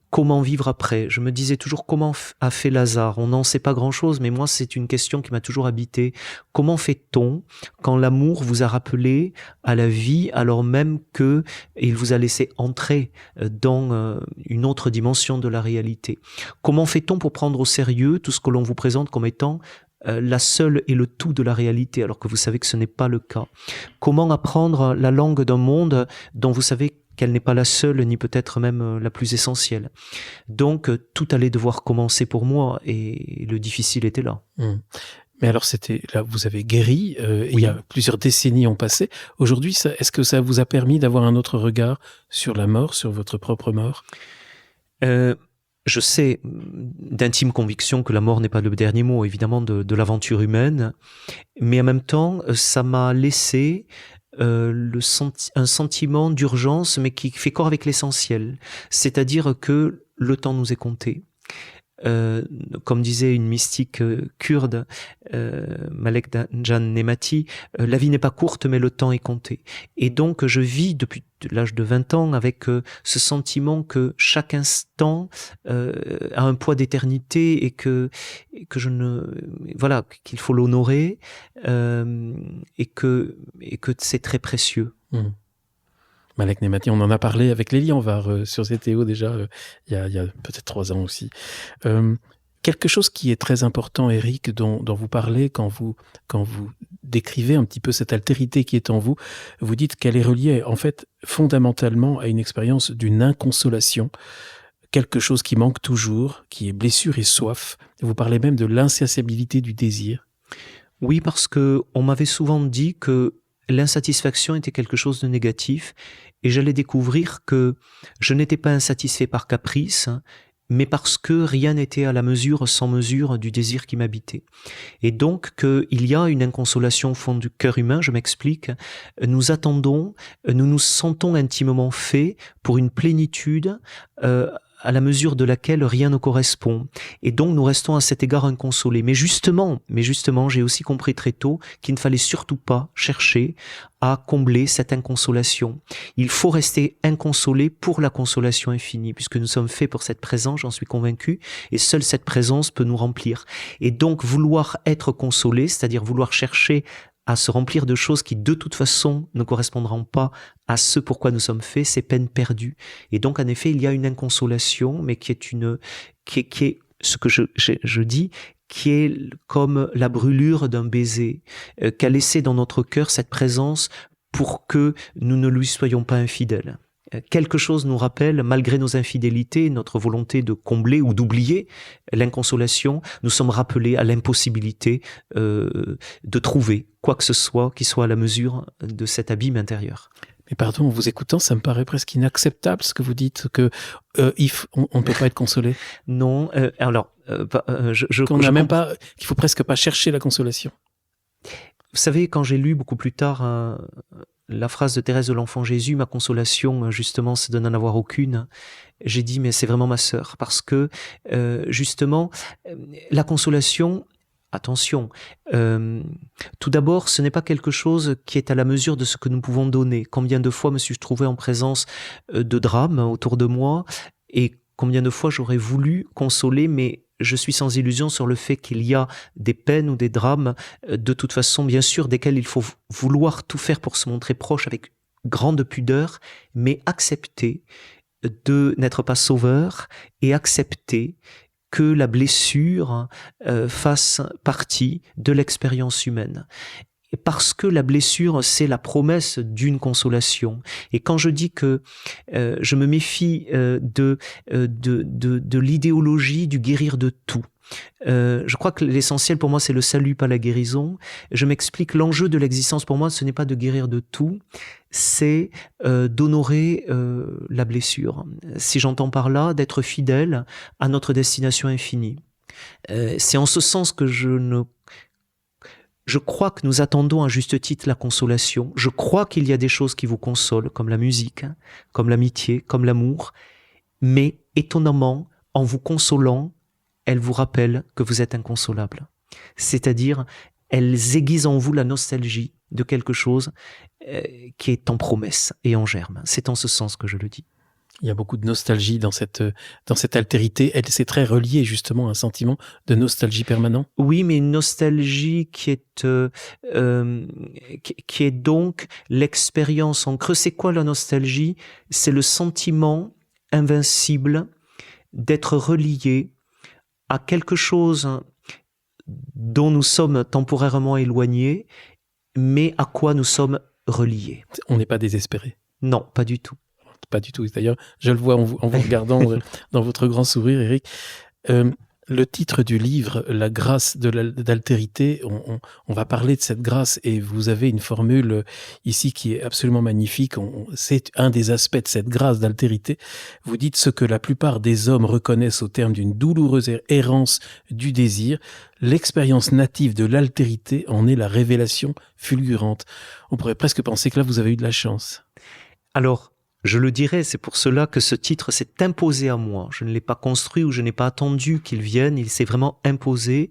Comment vivre après? Je me disais toujours comment a fait Lazare. On n'en sait pas grand-chose, mais moi, c'est une question qui m'a toujours habité. Comment fait-on quand l'amour vous a rappelé à la vie, alors même que il vous a laissé entrer dans une autre dimension de la réalité? Comment fait-on pour prendre au sérieux tout ce que l'on vous présente comme étant la seule et le tout de la réalité, alors que vous savez que ce n'est pas le cas? Comment apprendre la langue d'un monde dont vous savez qu'elle n'est pas la seule, ni peut-être même la plus essentielle? Donc, tout allait devoir commencer pour moi, et le difficile était là. Mais alors, là, vous avez guéri, oui. Il y a plusieurs décennies ont passé. Aujourd'hui, est-ce que ça vous a permis d'avoir un autre regard sur la mort, sur votre propre mort? Je sais d'intime conviction que la mort n'est pas le dernier mot, évidemment, de l'aventure humaine, mais en même temps, ça m'a laissé un sentiment d'urgence, mais qui fait corps avec l'essentiel. C'est-à-dire que le temps nous est compté. Comme disait une mystique kurde, Malek Jan Nemati, la vie n'est pas courte, mais le temps est compté. Et donc, je vis depuis l'âge de 20 ans avec ce sentiment que chaque instant a un poids d'éternité, et que qu'il faut l'honorer, et que c'est très précieux. Malek Nemati, on en a parlé avec Lélie Anvar sur CTO déjà il y a peut-être 3 ans aussi. Quelque chose qui est très important, Éric, dont vous parlez quand vous décrivez un petit peu cette altérité qui est en vous, vous dites qu'elle est reliée en fait fondamentalement à une expérience d'une inconsolation, quelque chose qui manque toujours, qui est blessure et soif. Vous parlez même de l'insaciabilité du désir. Oui, parce que on m'avait souvent dit que l'insatisfaction était quelque chose de négatif, et j'allais découvrir que je n'étais pas insatisfait par caprice, mais parce que rien n'était à la mesure, sans mesure, du désir qui m'habitait. Et donc qu'il y a une inconsolation au fond du cœur humain, je m'explique. Nous attendons, nous nous sentons intimement faits pour une plénitude à la mesure de laquelle rien ne correspond. Et donc nous restons à cet égard inconsolés. Mais justement, j'ai aussi compris très tôt qu'il ne fallait surtout pas chercher à combler cette inconsolation. Il faut rester inconsolé pour la consolation infinie, puisque nous sommes faits pour cette présence, j'en suis convaincu, et seule cette présence peut nous remplir. Et donc vouloir être consolé, c'est-à-dire vouloir chercher à se remplir de choses qui de toute façon ne correspondront pas à ce pourquoi nous sommes faits, c'est peine perdue. Et donc en effet, il y a une inconsolation, mais qui est ce que je dis, qui est comme la brûlure d'un baiser, qu'a laissé dans notre cœur cette présence pour que nous ne lui soyons pas infidèles. Quelque chose nous rappelle, malgré nos infidélités, notre volonté de combler ou d'oublier l'inconsolation, nous sommes rappelés à l'impossibilité de trouver quoi que ce soit qui soit à la mesure de cet abîme intérieur. Mais pardon, en vous écoutant, ça me paraît presque inacceptable ce que vous dites, que on ne peut pas être consolé. Non, qu'il faut presque pas chercher la consolation. Vous savez, quand j'ai lu beaucoup plus tard la phrase de Thérèse de l'Enfant Jésus, ma consolation, justement, c'est de n'en avoir aucune, j'ai dit, mais c'est vraiment ma sœur, parce que, justement, la consolation, attention, tout d'abord, ce n'est pas quelque chose qui est à la mesure de ce que nous pouvons donner. Combien de fois me suis-je trouvé en présence de drames autour de moi, et combien de fois j'aurais voulu consoler, mais je suis sans illusion sur le fait qu'il y a des peines ou des drames, de toute façon, bien sûr, desquels il faut vouloir tout faire pour se montrer proche avec grande pudeur, mais accepter de n'être pas sauveur, et accepter que la blessure fasse partie de l'expérience humaine. Parce que la blessure, c'est la promesse d'une consolation. Et quand je dis que je me méfie de l'idéologie du guérir de tout, Je crois que l'essentiel pour moi, c'est le salut, pas la guérison. Je m'explique, l'enjeu de l'existence pour moi, ce n'est pas de guérir de tout, c'est d'honorer la blessure. Si j'entends par là, d'être fidèle à notre destination infinie. C'est en ce sens que je crois que nous attendons à juste titre la consolation. Je crois qu'il y a des choses qui vous consolent, comme la musique, comme l'amitié, comme l'amour. Mais étonnamment, en vous consolant, elles vous rappellent que vous êtes inconsolable. C'est-à-dire, elles aiguisent en vous la nostalgie de quelque chose qui est en promesse et en germe. C'est en ce sens que je le dis. Il y a beaucoup de nostalgie dans cette altérité. C'est très relié justement à un sentiment de nostalgie permanent. Oui, mais une nostalgie qui est donc l'expérience en creux. C'est quoi la nostalgie? C'est le sentiment invincible d'être relié à quelque chose dont nous sommes temporairement éloignés, mais à quoi nous sommes reliés. On n'est pas désespéré. Non, pas du tout. Pas du tout. D'ailleurs, je le vois en vous regardant dans votre grand sourire, Éric. Le titre du livre, La grâce d'altérité, on va parler de cette grâce et vous avez une formule ici qui est absolument magnifique. C'est un des aspects de cette grâce d'altérité. Vous dites ce que la plupart des hommes reconnaissent au terme d'une douloureuse errance du désir. L'expérience native de l'altérité en est la révélation fulgurante. On pourrait presque penser que là, vous avez eu de la chance. Alors, je le dirais, c'est pour cela que ce titre s'est imposé à moi. Je ne l'ai pas construit ou je n'ai pas attendu qu'il vienne, il s'est vraiment imposé.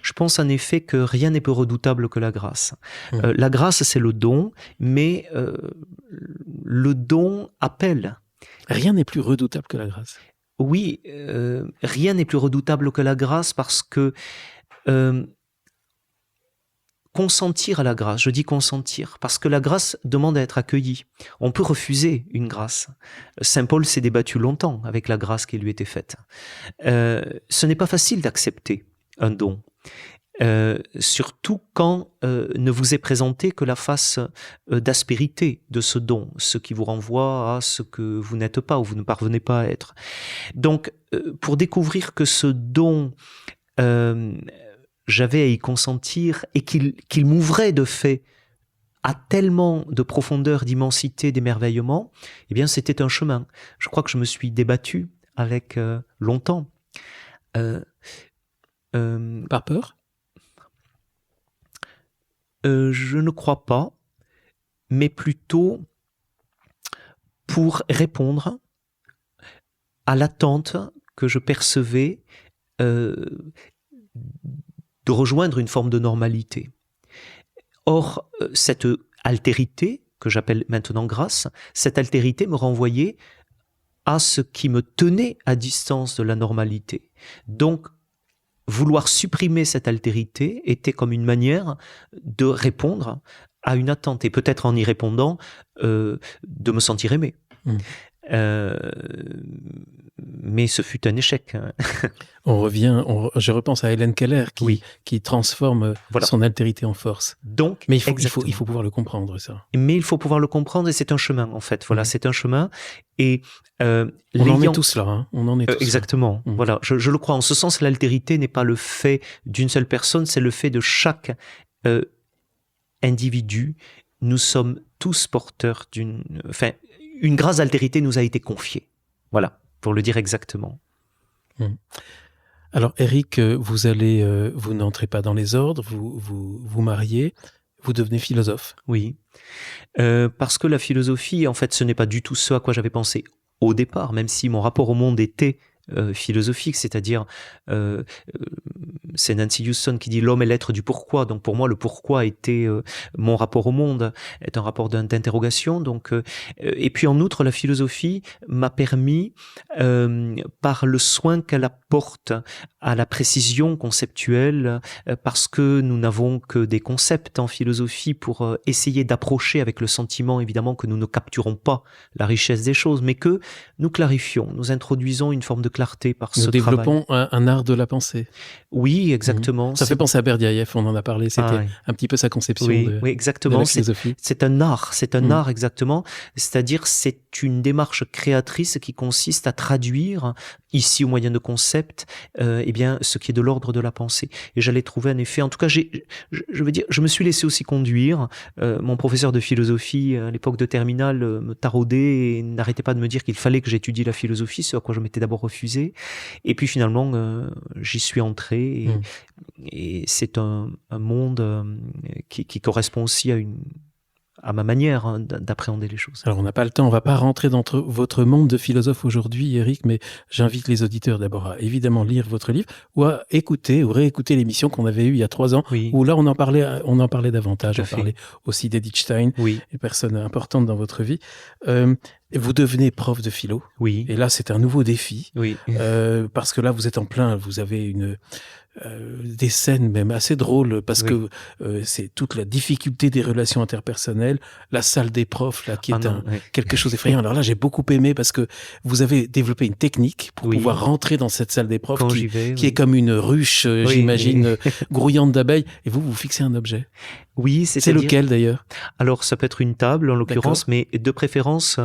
Je pense en effet que rien n'est plus redoutable que la grâce. La grâce, c'est le don, mais le don appelle. Rien n'est plus redoutable que la grâce. Oui, rien n'est plus redoutable que la grâce parce que consentir à la grâce, je dis consentir, parce que la grâce demande à être accueillie. On peut refuser une grâce. Saint Paul s'est débattu longtemps avec la grâce qui lui était faite. Ce n'est pas facile d'accepter un don, surtout quand ne vous est présenté que la face d'aspérité de ce don, ce qui vous renvoie à ce que vous n'êtes pas ou vous ne parvenez pas à être. Donc, pour découvrir que ce don j'avais à y consentir et qu'il m'ouvrait de fait à tellement de profondeur, d'immensité, d'émerveillement, eh bien c'était un chemin. Je crois que je me suis débattu avec longtemps. Par peur ? Je ne crois pas, mais plutôt pour répondre à l'attente que je percevais de rejoindre une forme de normalité. Or, cette altérité, que j'appelle maintenant grâce, cette altérité me renvoyait à ce qui me tenait à distance de la normalité. Donc, vouloir supprimer cette altérité était comme une manière de répondre à une attente, et peut-être en y répondant, de me sentir aimé. Mais ce fut un échec. Je repense à Hélène Keller qui transforme son altérité en force. Donc, mais il faut pouvoir le comprendre, ça. Mais il faut pouvoir le comprendre et c'est un chemin, en fait. Voilà, c'est un chemin. Et on en est tous là. Hein. On en est tous exactement. Là. Voilà, je le crois. En ce sens, l'altérité n'est pas le fait d'une seule personne, c'est le fait de chaque individu. Nous sommes tous porteurs une grâce d'altérité nous a été confiée. Voilà, pour le dire exactement. Alors, Éric, vous n'entrez pas dans les ordres, vous mariez, vous devenez philosophe. Oui, parce que la philosophie, en fait, ce n'est pas du tout ce à quoi j'avais pensé au départ, même si mon rapport au monde était philosophique, c'est-à-dire c'est Nancy Houston qui dit l'homme est l'être du pourquoi, donc pour moi le pourquoi était mon rapport au monde, est un rapport d'interrogation, donc et puis en outre la philosophie m'a permis par le soin qu'elle apporte à la précision conceptuelle, parce que nous n'avons que des concepts en philosophie pour essayer d'approcher avec le sentiment évidemment que nous ne capturons pas la richesse des choses, mais que nous clarifions, nous introduisons une forme de clarté par ce travail. Nous développons un art de la pensée. Oui, exactement. Ça fait penser à Berdiaïev, on en a parlé, c'était un petit peu sa conception de la philosophie. C'est un art, art exactement, c'est-à-dire c'est une démarche créatrice qui consiste à traduire ici au moyen de concepts, eh bien, ce qui est de l'ordre de la pensée. Et j'allais trouver un effet. En tout cas, je veux dire, je me suis laissé aussi conduire. Mon professeur de philosophie à l'époque de terminale me taraudait et n'arrêtait pas de me dire qu'il fallait que j'étudie la philosophie, ce à quoi je m'étais d'abord refusé. Et puis finalement, j'y suis entré. Et c'est un monde qui correspond aussi à ma manière d'appréhender les choses. Alors, on n'a pas le temps, on ne va pas rentrer dans votre monde de philosophe aujourd'hui, Éric, mais j'invite les auditeurs d'abord à évidemment lire votre livre ou à écouter ou réécouter l'émission qu'on avait eue il y a 3 ans, où là, on en parlait davantage. On parlait aussi d'Edith Stein, une personne importante dans votre vie. Vous devenez prof de philo. Oui. Et là, c'est un nouveau défi. Oui. Parce que là, vous êtes en plein, vous avez des scènes même assez drôles parce que c'est toute la difficulté des relations interpersonnelles, la salle des profs là qui est quelque chose d'effrayant. Alors là, j'ai beaucoup aimé parce que vous avez développé une technique pour pouvoir rentrer dans cette salle des profs qui est comme une ruche, j'imagine, grouillante d'abeilles, et vous fixez un objet. Oui, c'est lequel d'ailleurs? Alors ça peut être une table en l'occurrence, mais de préférence,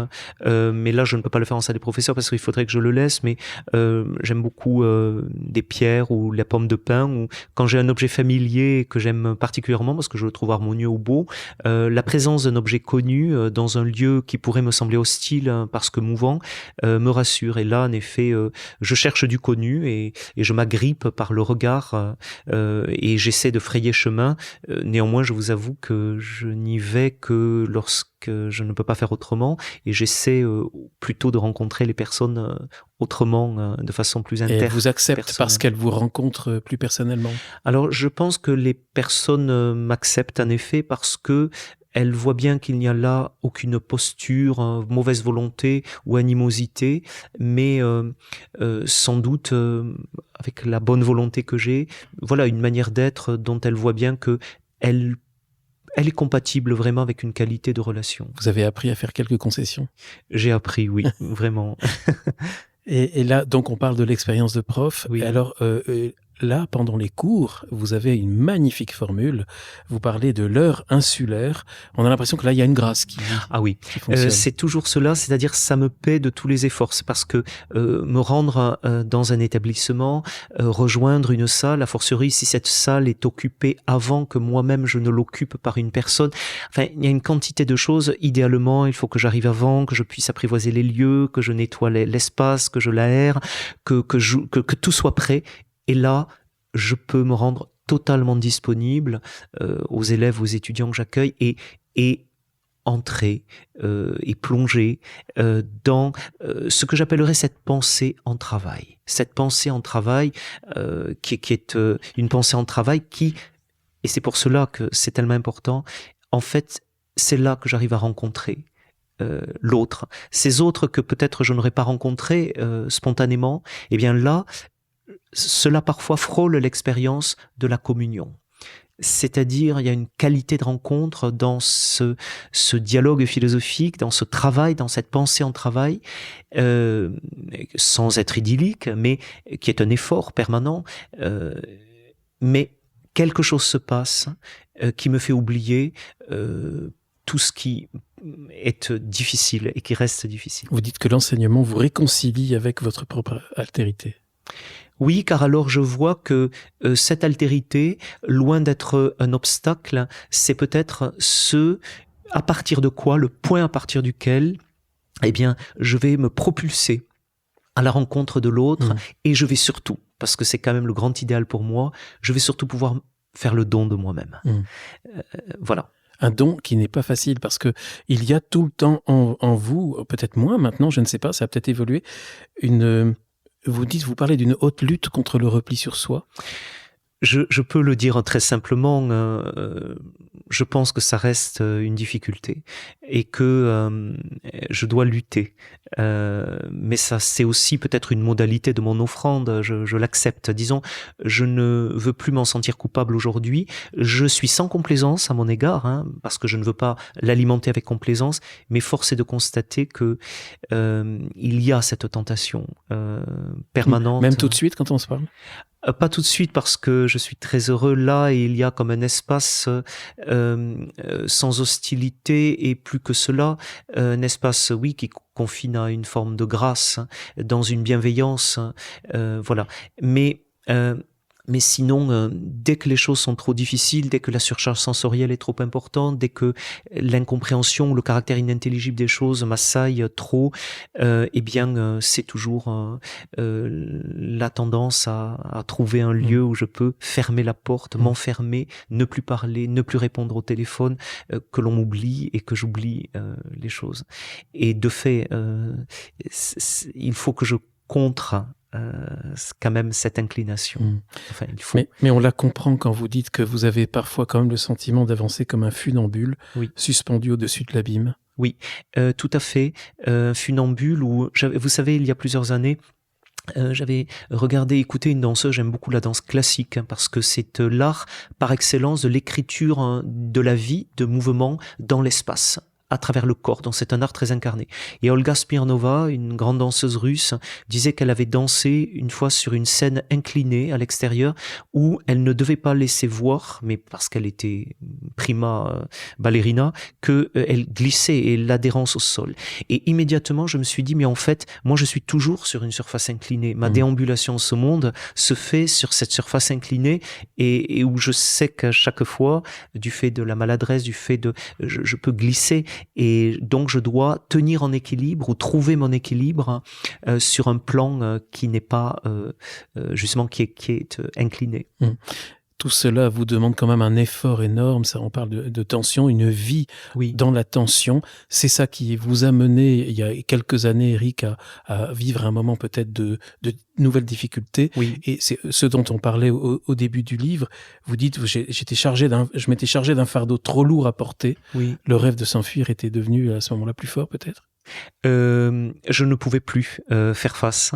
mais là je ne peux pas le faire en salle des professeurs parce qu'il faudrait que je le laisse, mais j'aime beaucoup des pierres ou la pomme de pin, ou quand j'ai un objet familier que j'aime particulièrement parce que je le trouve harmonieux ou beau, la présence d'un objet connu dans un lieu qui pourrait me sembler hostile parce que mouvant me rassure. Et là en effet je cherche du connu et je m'agrippe par le regard et j'essaie de frayer chemin. Néanmoins je vous avoue que je n'y vais que lorsque je ne peux pas faire autrement, et j'essaie plutôt de rencontrer les personnes autrement, de façon plus interne. Et elles vous acceptent parce qu'elles vous rencontrent plus personnellement? Alors je pense que les personnes m'acceptent en effet parce que elles voient bien qu'il n'y a là aucune posture, mauvaise volonté ou animosité, mais sans doute avec la bonne volonté que j'ai, voilà une manière d'être dont elles voient bien que elle est compatible vraiment avec une qualité de relation. Vous avez appris à faire quelques concessions? J'ai appris, oui, vraiment. Et là, donc, on parle de l'expérience de prof. Oui. Et alors, là, pendant les cours, vous avez une magnifique formule. Vous parlez de l'heure insulaire. On a l'impression que là, il y a une grâce qui fonctionne. C'est toujours cela, c'est-à-dire ça me paie de tous les efforts. C'est parce que me rendre dans un établissement, rejoindre une salle, a fortiori si cette salle est occupée avant que moi-même je ne l'occupe par une personne. Enfin, il y a une quantité de choses. Idéalement, il faut que j'arrive avant, que je puisse apprivoiser les lieux, que je nettoie l'espace, que je l'aère, que tout soit prêt. Et là, je peux me rendre totalement disponible aux élèves, aux étudiants que j'accueille et entrer et plonger dans ce que j'appellerais cette pensée en travail. Cette pensée en travail qui est une pensée en travail qui, et c'est pour cela que c'est tellement important, en fait, c'est là que j'arrive à rencontrer l'autre. Ces autres que peut-être je n'aurais pas rencontrés spontanément, et bien là, cela parfois frôle l'expérience de la communion. C'est-à-dire, il y a une qualité de rencontre dans ce dialogue philosophique, dans ce travail, dans cette pensée en travail, sans être idyllique, mais qui est un effort permanent. Mais quelque chose se passe qui me fait oublier tout ce qui est difficile et qui reste difficile. Vous dites que l'enseignement vous réconcilie avec votre propre altérité. Oui, car alors je vois que cette altérité, loin d'être un obstacle, c'est peut-être à partir de quoi, le point à partir duquel, eh bien, je vais me propulser à la rencontre de l'autre, et je vais surtout, parce que c'est quand même le grand idéal pour moi, je vais surtout pouvoir faire le don de moi-même. Voilà. Un don qui n'est pas facile parce que il y a tout le temps en vous, peut-être moins maintenant, je ne sais pas, ça a peut-être évolué, vous parlez d'une haute lutte contre le repli sur soi. Je peux le dire très simplement, je pense que ça reste une difficulté et que je dois lutter. Mais ça, c'est aussi peut-être une modalité de mon offrande, je l'accepte. Disons, je ne veux plus m'en sentir coupable aujourd'hui. Je suis sans complaisance à mon égard, parce que je ne veux pas l'alimenter avec complaisance, mais force est de constater que il y a cette tentation permanente. Même tout de suite quand on se parle ? Pas tout de suite parce que je suis très heureux là et il y a comme un espace sans hostilité et plus que cela, un espace, oui, qui confine à une forme de grâce, dans une bienveillance, voilà. Mais sinon, dès que les choses sont trop difficiles, dès que la surcharge sensorielle est trop importante, dès que l'incompréhension ou le caractère inintelligible des choses m'assaille trop, c'est toujours la tendance à trouver un lieu où je peux fermer la porte, m'enfermer, ne plus parler, ne plus répondre au téléphone, que l'on m'oublie et que j'oublie les choses. Et de fait, il faut que je contre quand même cette inclination. Enfin, il faut... mais on la comprend quand vous dites que vous avez parfois quand même le sentiment d'avancer comme un funambule, suspendu au-dessus de l'abîme. Oui, tout à fait. Funambule, vous savez, il y a plusieurs années, j'avais regardé, écouté une danseuse, j'aime beaucoup la danse classique, parce que c'est l'art par excellence de l'écriture de la vie, de mouvement dans l'espace, à travers le corps, donc c'est un art très incarné. Et Olga Smirnova, une grande danseuse russe, disait qu'elle avait dansé une fois sur une scène inclinée à l'extérieur où elle ne devait pas laisser voir, mais parce qu'elle était prima ballerina, qu'elle glissait et l'adhérence au sol. Et immédiatement, je me suis dit, mais en fait, moi je suis toujours sur une surface inclinée. Ma déambulation en ce monde se fait sur cette surface inclinée et où je sais qu'à chaque fois, du fait de la maladresse, du fait de... je peux glisser. Et donc je dois tenir en équilibre ou trouver mon équilibre sur un plan qui n'est pas justement qui est incliné. Tout cela vous demande quand même un effort énorme. Ça, on parle de tension, une vie dans la tension. C'est ça qui vous a mené il y a quelques années, Eric, à vivre un moment peut-être de nouvelles difficultés. Et c'est ce dont on parlait au début du livre. Vous dites, je m'étais chargé d'un fardeau trop lourd à porter. Le rêve de s'enfuir était devenu à ce moment-là plus fort, peut-être. Je ne pouvais plus faire face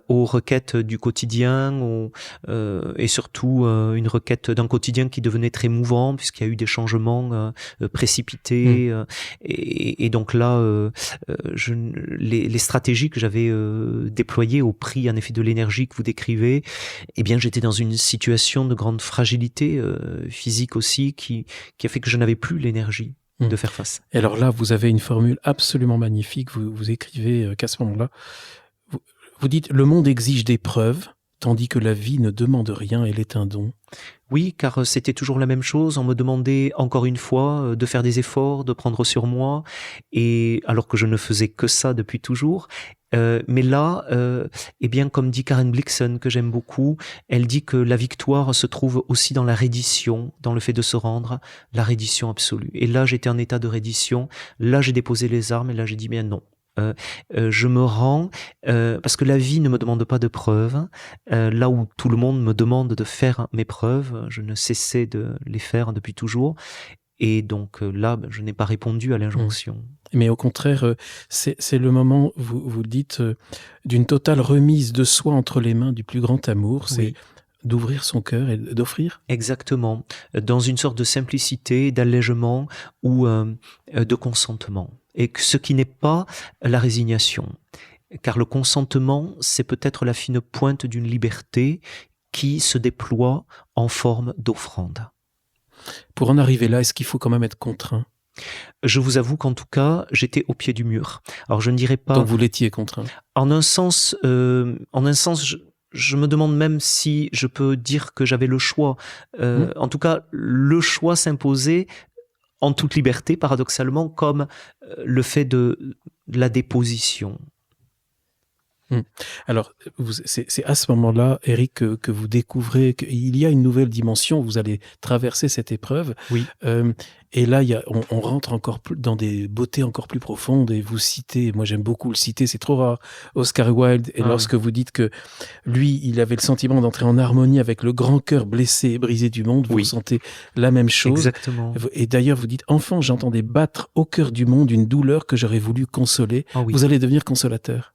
aux requêtes du quotidien et surtout une requête d'un quotidien qui devenait très mouvant puisqu'il y a eu des changements précipités et donc là les stratégies que j'avais déployées au prix en effet de l'énergie que vous décrivez, eh bien j'étais dans une situation de grande fragilité physique aussi qui a fait que je n'avais plus l'énergie de faire face. Et alors là, vous avez une formule absolument magnifique. Vous écrivez qu'à ce moment-là, vous dites « Le monde exige des preuves, tandis que la vie ne demande rien, elle est un don. » Oui, car c'était toujours la même chose. On me demandait encore une fois de faire des efforts, de prendre sur moi, et alors que je ne faisais que ça depuis toujours. Mais là, eh bien, comme dit Karen Blixen, que j'aime beaucoup, elle dit que la victoire se trouve aussi dans la reddition, dans le fait de se rendre, la reddition absolue. Et là, j'étais en état de reddition. Là, j'ai déposé les armes et là, j'ai dit bien non. Je me rends parce que la vie ne me demande pas de preuves. Là où tout le monde me demande de faire mes preuves, je ne cessais de les faire depuis toujours. Et donc là, je n'ai pas répondu à l'injonction. Mais au contraire, c'est le moment, vous le dites, d'une totale remise de soi entre les mains du plus grand amour. C'est d'ouvrir son cœur et d'offrir. Exactement. Dans une sorte de simplicité, d'allègement ou de consentement. Et ce qui n'est pas la résignation. Car le consentement, c'est peut-être la fine pointe d'une liberté qui se déploie en forme d'offrande. Pour en arriver là, est-ce qu'il faut quand même être contraint ? Je vous avoue qu'en tout cas, j'étais au pied du mur. Alors je ne dirais pas... Donc vous l'étiez contraint. En un sens, je me demande même si je peux dire que j'avais le choix. En tout cas, le choix s'imposait en toute liberté, paradoxalement, comme le fait de la déposition. Alors, c'est à ce moment-là, Eric, que vous découvrez qu'il y a une nouvelle dimension, vous allez traverser cette épreuve. Et là, on rentre encore plus dans des beautés encore plus profondes, et vous citez, moi j'aime beaucoup le citer, c'est trop rare, Oscar Wilde, et lorsque vous dites que lui, il avait le sentiment d'entrer en harmonie avec le grand cœur blessé et brisé du monde, vous sentez la même chose. Exactement. Et d'ailleurs, vous dites, enfant, j'entendais battre au cœur du monde une douleur que j'aurais voulu consoler. Vous allez devenir consolateur.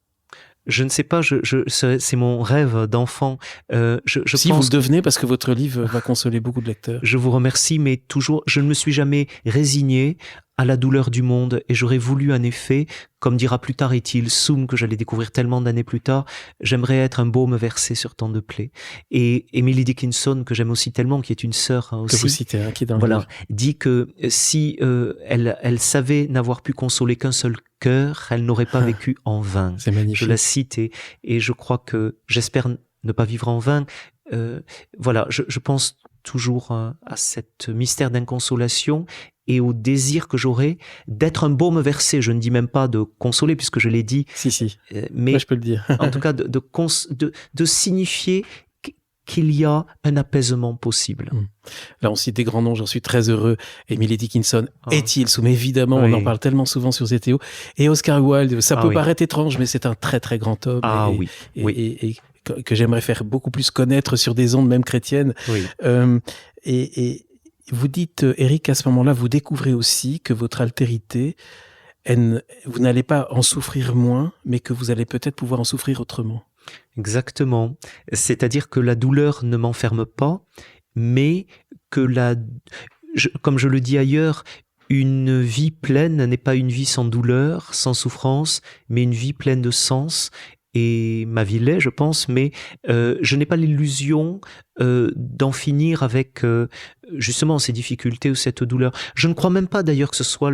Je ne sais pas, c'est mon rêve d'enfant. Si vous le devenez, parce que votre livre va consoler beaucoup de lecteurs. Je vous remercie, mais toujours, je ne me suis jamais résigné à la douleur du monde et j'aurais voulu en effet, comme dira plus tard Étienne Soum, que j'allais découvrir tellement d'années plus tard, j'aimerais être un baume versé sur tant de plaies. Et Emily Dickinson, que j'aime aussi tellement, qui est une sœur aussi, que vous citez, qui est dans le voilà, livre, dit que si elle savait n'avoir pu consoler qu'un seul cœur, elle n'aurait pas vécu en vain. C'est magnifique. Je la cite et je crois que j'espère ne pas vivre en vain. Voilà, je pense toujours à cet mystère d'inconsolation et au désir que j'aurais d'être un baume versé. Je ne dis même pas de consoler, puisque je l'ai dit. Si. Mais ouais, je peux le dire. en tout cas, de signifier qu'il y a un apaisement possible. Là, on cite des grands noms, j'en suis très heureux. Emily Dickinson, Étienne Soum, évidemment, on en parle tellement souvent sur ZTO. Et Oscar Wilde, ça peut paraître étrange, mais c'est un très très grand homme. Et que j'aimerais faire beaucoup plus connaître sur des ondes même chrétiennes. Oui. Et vous dites, Éric, à ce moment-là, vous découvrez aussi que votre altérité, vous n'allez pas en souffrir moins, mais que vous allez peut-être pouvoir en souffrir autrement. Exactement. C'est-à-dire que la douleur ne m'enferme pas, mais que comme je le dis ailleurs, une vie pleine n'est pas une vie sans douleur, sans souffrance, mais une vie pleine de sens. Et ma vie l'est, je pense, mais je n'ai pas l'illusion d'en finir avec justement ces difficultés ou cette douleur. Je ne crois même pas d'ailleurs que ce soit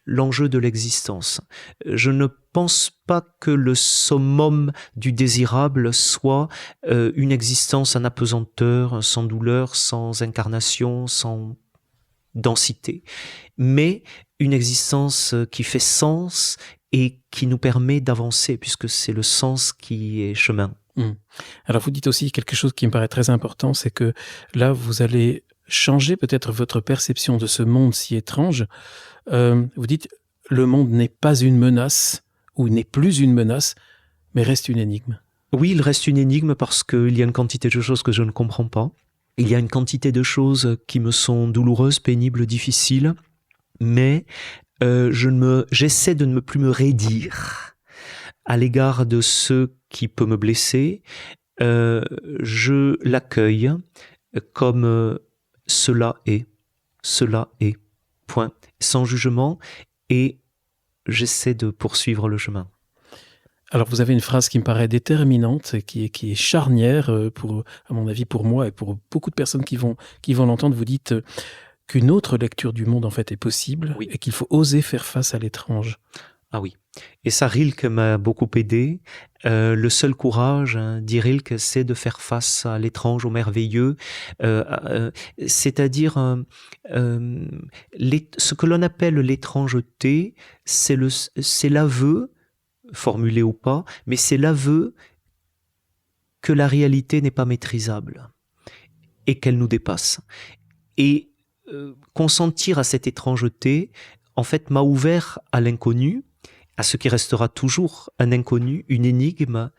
l'enjeu de l'existence. Je ne pense pas que le summum du désirable soit une existence en apesanteur, sans douleur, sans incarnation, sans densité, mais une existence qui fait sens et qui nous permet d'avancer, puisque c'est le sens qui est chemin. Alors vous dites aussi quelque chose qui me paraît très important, c'est que là, vous allez changer peut-être votre perception de ce monde si étrange. Vous dites, le monde n'est pas une menace, ou n'est plus une menace, mais reste une énigme. Oui, il reste une énigme parce qu'il y a une quantité de choses que je ne comprends pas. Il y a une quantité de choses qui me sont douloureuses, pénibles, difficiles, mais j'essaie de ne plus me raidir à l'égard de ce qui peut me blesser. Je l'accueille comme cela est, point, sans jugement, et j'essaie de poursuivre le chemin. Alors vous avez une phrase qui me paraît déterminante, qui est charnière, à mon avis pour moi et pour beaucoup de personnes qui vont l'entendre. Vous dites qu'une autre lecture du monde en fait est possible, oui, et qu'il faut oser faire face à l'étrange. Ah oui. Et ça, Rilke m'a beaucoup aidé. Le seul courage, dit Rilke, c'est de faire face à l'étrange, au merveilleux. C'est-à-dire, ce que l'on appelle l'étrangeté, c'est l'aveu, formulé ou pas, mais c'est l'aveu que la réalité n'est pas maîtrisable et qu'elle nous dépasse. Et consentir à cette étrangeté, en fait, m'a ouvert à l'inconnu, à ce qui restera toujours un inconnu, une énigme,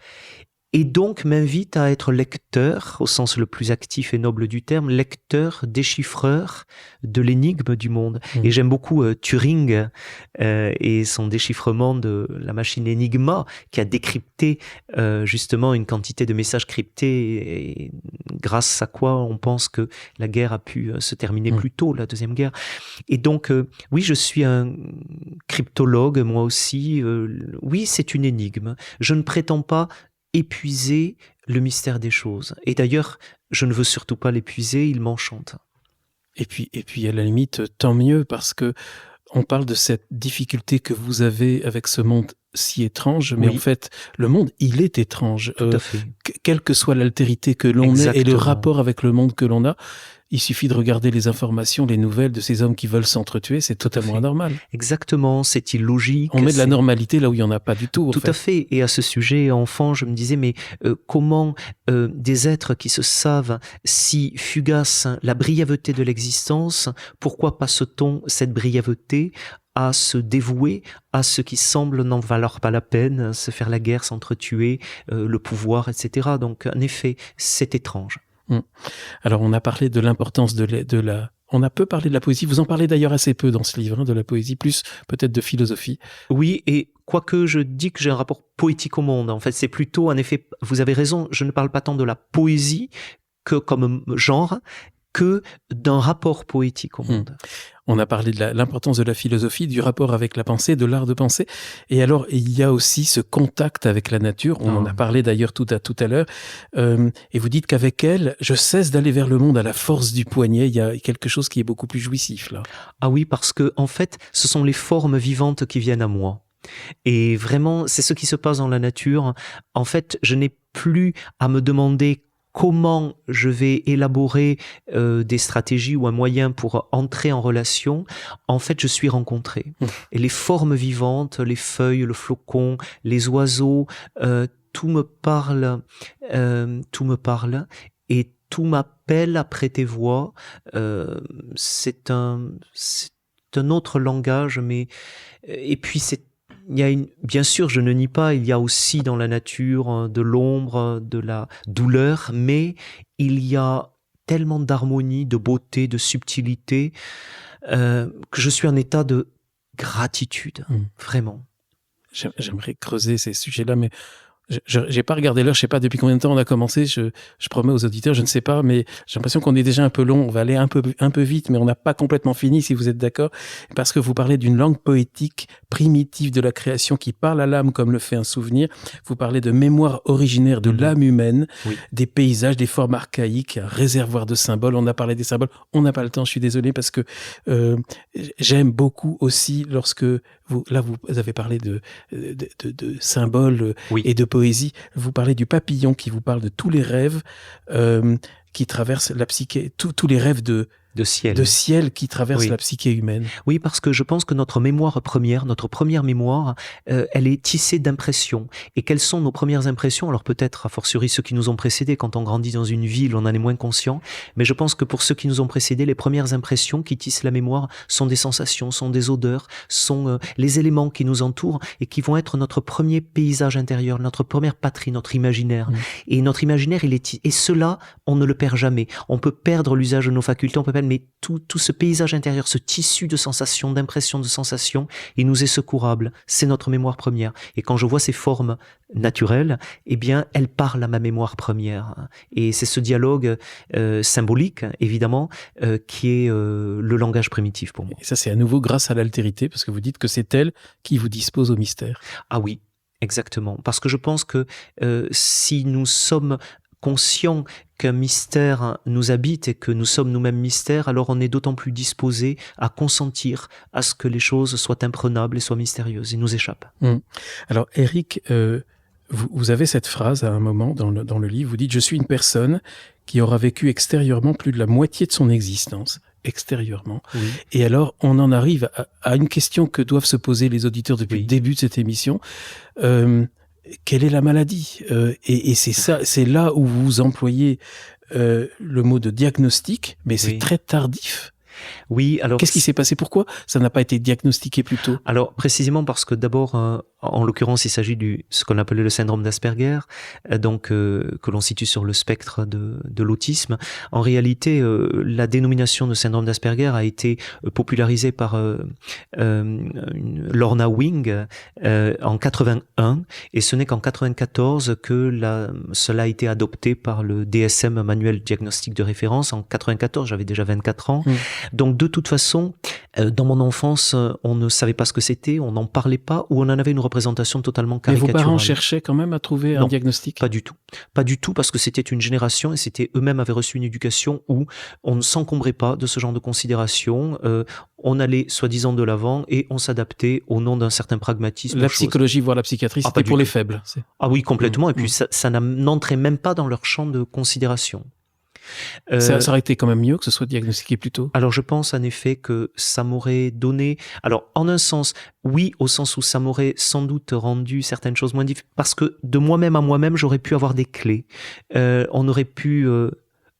et donc m'invite à être lecteur, au sens le plus actif et noble du terme, lecteur, déchiffreur de l'énigme du monde. Et j'aime beaucoup Turing et son déchiffrement de la machine Enigma, qui a décrypté justement une quantité de messages cryptés, et grâce à quoi on pense que la guerre a pu se terminer plus tôt, la Deuxième Guerre. Et donc, oui, je suis un cryptologue, moi aussi. Oui, c'est une énigme. Je ne prétends pas épuiser le mystère des choses. Et d'ailleurs, je ne veux surtout pas l'épuiser, il m'enchante. Et puis, à la limite, tant mieux, parce que on parle de cette difficulté que vous avez avec ce monde si étrange, mais oui, en fait, le monde, il est étrange. Tout à fait. Quelle que soit l'altérité que l'on ait et le rapport avec le monde que l'on a, il suffit de regarder les informations, les nouvelles de ces hommes qui veulent s'entretuer, c'est totalement anormal. Exactement, c'est illogique. On met de la normalité là où il n'y en a pas du tout. Tout à fait. Et à ce sujet, enfant, je me disais, mais comment des êtres qui se savent si fugaces la brièveté de l'existence, pourquoi passe-t-on cette brièveté à se dévouer à ce qui semble n'en valoir pas la peine, se faire la guerre, s'entretuer, le pouvoir, etc. Donc, en effet, c'est étrange. Alors, on a parlé de l'importance on a peu parlé de la poésie. Vous en parlez d'ailleurs assez peu dans ce livre, de la poésie, plus peut-être de philosophie. Oui, et quoique je dis que j'ai un rapport poétique au monde, en fait, c'est plutôt, en effet, vous avez raison, je ne parle pas tant de la poésie que comme genre, que d'un rapport poétique au monde. On a parlé de l'importance de la philosophie, du rapport avec la pensée, de l'art de penser. Et alors, il y a aussi ce contact avec la nature. On en a parlé d'ailleurs tout à l'heure. Et vous dites qu'avec elle, je cesse d'aller vers le monde à la force du poignet. Il y a quelque chose qui est beaucoup plus jouissif, là. Ah oui, parce que, en fait, ce sont les formes vivantes qui viennent à moi. Et vraiment, c'est ce qui se passe dans la nature. En fait, je n'ai plus à me demander comment je vais élaborer des stratégies ou un moyen pour entrer en relation. En fait, je suis rencontré. Et les formes vivantes, les feuilles, le flocon, les oiseaux, tout me parle et tout m'appelle après tes voix. C'est un autre langage, mais et puis bien sûr, je ne nie pas, il y a aussi dans la nature de l'ombre, de la douleur, mais il y a tellement d'harmonie, de beauté, de subtilité, que je suis en état de gratitude, vraiment. J'aimerais creuser ces sujets-là, mais j'ai pas regardé l'heure, je sais pas depuis combien de temps on a commencé, je promets aux auditeurs, je ne sais pas, mais j'ai l'impression qu'on est déjà un peu long, on va aller un peu vite, mais on n'a pas complètement fini, si vous êtes d'accord, parce que vous parlez d'une langue poétique primitive de la création qui parle à l'âme comme le fait un souvenir, vous parlez de mémoire originaire de l'âme humaine, des paysages, des formes archaïques, un réservoir de symboles, on a parlé des symboles, on n'a pas le temps, je suis désolé, parce que j'aime beaucoup aussi lorsque vous avez parlé de symboles et de poésie. Vous parlez du papillon qui vous parle de tous les rêves qui traversent la psyché, tous les rêves de ciel qui traversent la psyché humaine. Oui, parce que je pense que notre première mémoire, elle est tissée d'impressions. Et quelles sont nos premières impressions? Alors peut-être, a fortiori, ceux qui nous ont précédés, quand on grandit dans une ville, on en est moins conscient. Mais je pense que pour ceux qui nous ont précédés, les premières impressions qui tissent la mémoire sont des sensations, sont des odeurs, sont les éléments qui nous entourent et qui vont être notre premier paysage intérieur, notre première patrie, notre imaginaire. Et notre imaginaire, et cela, on ne le perd jamais. On peut perdre l'usage de nos facultés, on peut perdre, mais tout ce paysage intérieur, ce tissu de sensations, d'impressions, de sensations, il nous est secourable. C'est notre mémoire première. Et quand je vois ces formes naturelles, eh bien, elles parlent à ma mémoire première. Et c'est ce dialogue symbolique, évidemment, qui est le langage primitif pour moi. Et ça, c'est à nouveau grâce à l'altérité, parce que vous dites que c'est elle qui vous dispose au mystère. Ah oui, exactement. Parce que je pense que si nous sommes conscients qu'un mystère nous habite et que nous sommes nous-mêmes mystères, alors on est d'autant plus disposé à consentir à ce que les choses soient imprenables et soient mystérieuses et nous échappent. Alors Éric, vous avez cette phrase à un moment dans le livre, vous dites « Je suis une personne qui aura vécu extérieurement plus de la moitié de son existence ». Extérieurement. Et alors, on en arrive à une question que doivent se poser les auditeurs depuis le début de cette émission. Quelle est la maladie? Et c'est là où vous employez le mot de diagnostic, mais c'est très tardif. Oui, alors... Qu'est-ce qui s'est passé? Pourquoi ça n'a pas été diagnostiqué plus tôt? Alors, précisément parce que d'abord, en l'occurrence, il s'agit ce qu'on appelait le syndrome d'Asperger, que l'on situe sur le spectre de l'autisme. En réalité, la dénomination de syndrome d'Asperger a été popularisée par Lorna Wing en 81, et ce n'est qu'en 94 que cela a été adopté par le DSM, manuel diagnostic de référence. En 94, j'avais déjà 24 ans. Donc, de toute façon, dans mon enfance, on ne savait pas ce que c'était, on n'en parlait pas, ou on en avait une représentation totalement caricaturale. Mais vos parents cherchaient quand même à trouver un diagnostic? Pas du tout. Pas du tout, parce que c'était une génération, et eux-mêmes avaient reçu une éducation où on ne s'encombrait pas de ce genre de considérations. On allait soi-disant de l'avant et on s'adaptait au nom d'un certain pragmatisme. La psychologie, voire la psychiatrie, c'était pour les faibles. Ah oui, complètement. Et puis ça n'entrait même pas dans leur champ de considération. Ça aurait été quand même mieux que ce soit diagnostiqué plus tôt. Alors je pense en effet que ça m'aurait donné... Alors en un sens, oui, au sens où ça m'aurait sans doute rendu certaines choses moins difficiles, parce que de moi-même à moi-même, j'aurais pu avoir des clés. On aurait pu...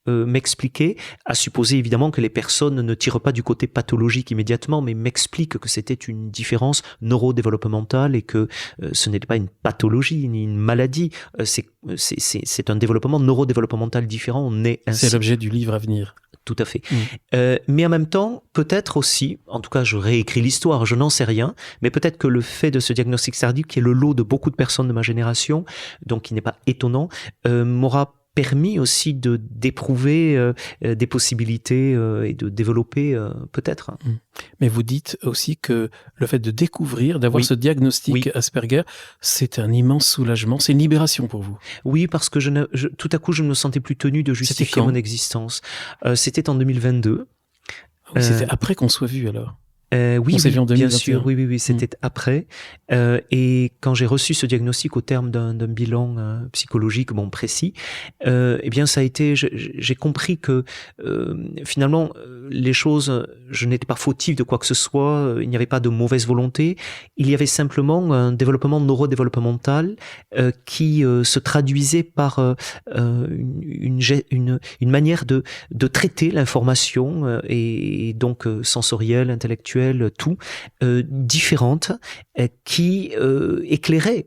m'expliquer, à supposer évidemment que les personnes ne tirent pas du côté pathologique immédiatement, mais m'expliquent que c'était une différence neurodéveloppementale et que ce n'était pas une pathologie ni une maladie, c'est un développement neurodéveloppemental différent, on est ainsi. C'est l'objet du livre à venir. Tout à fait. Mais en même temps, peut-être aussi, en tout cas je réécris l'histoire, je n'en sais rien, mais peut-être que le fait de ce diagnostic tardif, qui est le lot de beaucoup de personnes de ma génération, donc qui n'est pas étonnant, m'aura permis aussi d'éprouver des possibilités et de développer peut-être. Mais vous dites aussi que le fait de découvrir, d'avoir ce diagnostic Asperger, c'est un immense soulagement, c'est une libération pour vous. Oui, parce que tout à coup, je ne me sentais plus tenu de justifier mon existence. C'était en 2022. C'était après qu'on soit vu alors. Oui, bien sûr, oui, c'était après. Et quand j'ai reçu ce diagnostic au terme d'un bilan psychologique, précis, eh bien, ça a été, j'ai compris que finalement, les choses, je n'étais pas fautif de quoi que ce soit, il n'y avait pas de mauvaise volonté, il y avait simplement un développement neurodéveloppemental qui se traduisait par une manière de traiter l'information et donc sensorielle, intellectuelle, tout, différentes, qui éclairaient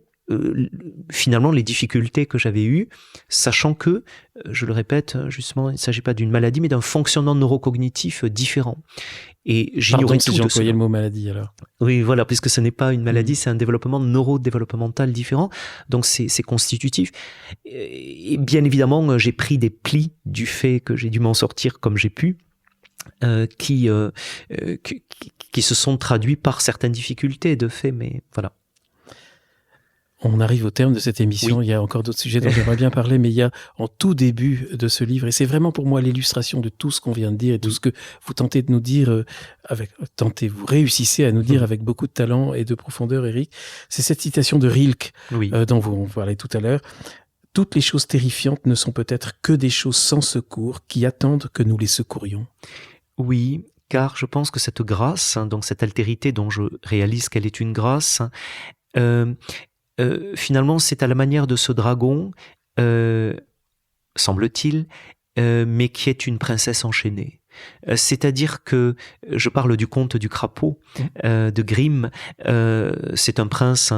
finalement les difficultés que j'avais eues, sachant que, je le répète, justement, il ne s'agit pas d'une maladie, mais d'un fonctionnement neurocognitif différent. Et j'ignorais tout de ça. J'ai employé le mot maladie alors. Oui, voilà, puisque ce n'est pas une maladie, c'est un développement neurodéveloppemental différent, donc c'est constitutif. Et bien évidemment, j'ai pris des plis du fait que j'ai dû m'en sortir comme j'ai pu, qui se sont traduits par certaines difficultés de fait, mais voilà. On arrive au terme de cette émission. Il y a encore d'autres sujets dont j'aimerais bien parler, mais il y a en tout début de ce livre, et c'est vraiment pour moi l'illustration de tout ce qu'on vient de dire et tout ce que vous tentez de nous dire vous réussissez à nous dire avec beaucoup de talent et de profondeur, Éric. C'est cette citation de Rilke dont vous parlez tout à l'heure. Toutes les choses terrifiantes ne sont peut-être que des choses sans secours qui attendent que nous les secourions. Oui, car je pense que cette grâce, donc cette altérité dont je réalise qu'elle est une grâce, finalement c'est à la manière de ce dragon, semble-t-il, mais qui est une princesse enchaînée. C'est-à-dire que je parle du conte du crapaud de Grimm. C'est un prince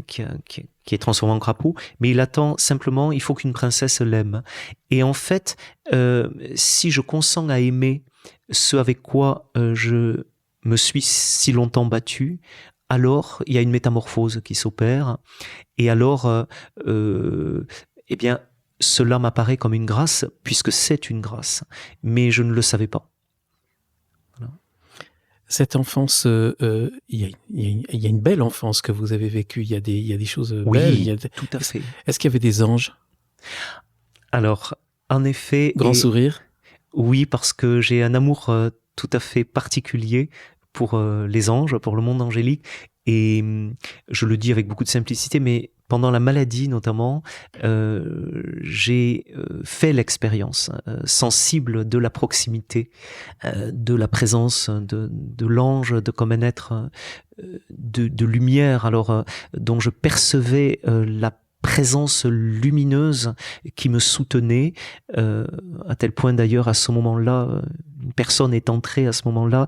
qui est transformé en crapaud, mais il attend simplement, il faut qu'une princesse l'aime. Et en fait, si je consens à aimer ce avec quoi je me suis si longtemps battu, alors il y a une métamorphose qui s'opère, et alors eh bien cela m'apparaît comme une grâce, puisque c'est une grâce, mais je ne le savais pas. Voilà. Cette enfance, il y a une belle enfance que vous avez vécue, il y a des choses belles. Tout à fait. Est-ce qu'il y avait des anges? Alors, en effet... Grand sourire? Oui, parce que j'ai un amour tout à fait particulier pour les anges, pour le monde angélique, et je le dis avec beaucoup de simplicité, mais pendant la maladie notamment, j'ai fait l'expérience sensible de la proximité, de la présence de l'ange, comme un être de lumière, alors dont je percevais la présence lumineuse qui me soutenait, à tel point d'ailleurs à ce moment-là, une personne est entrée à ce moment-là,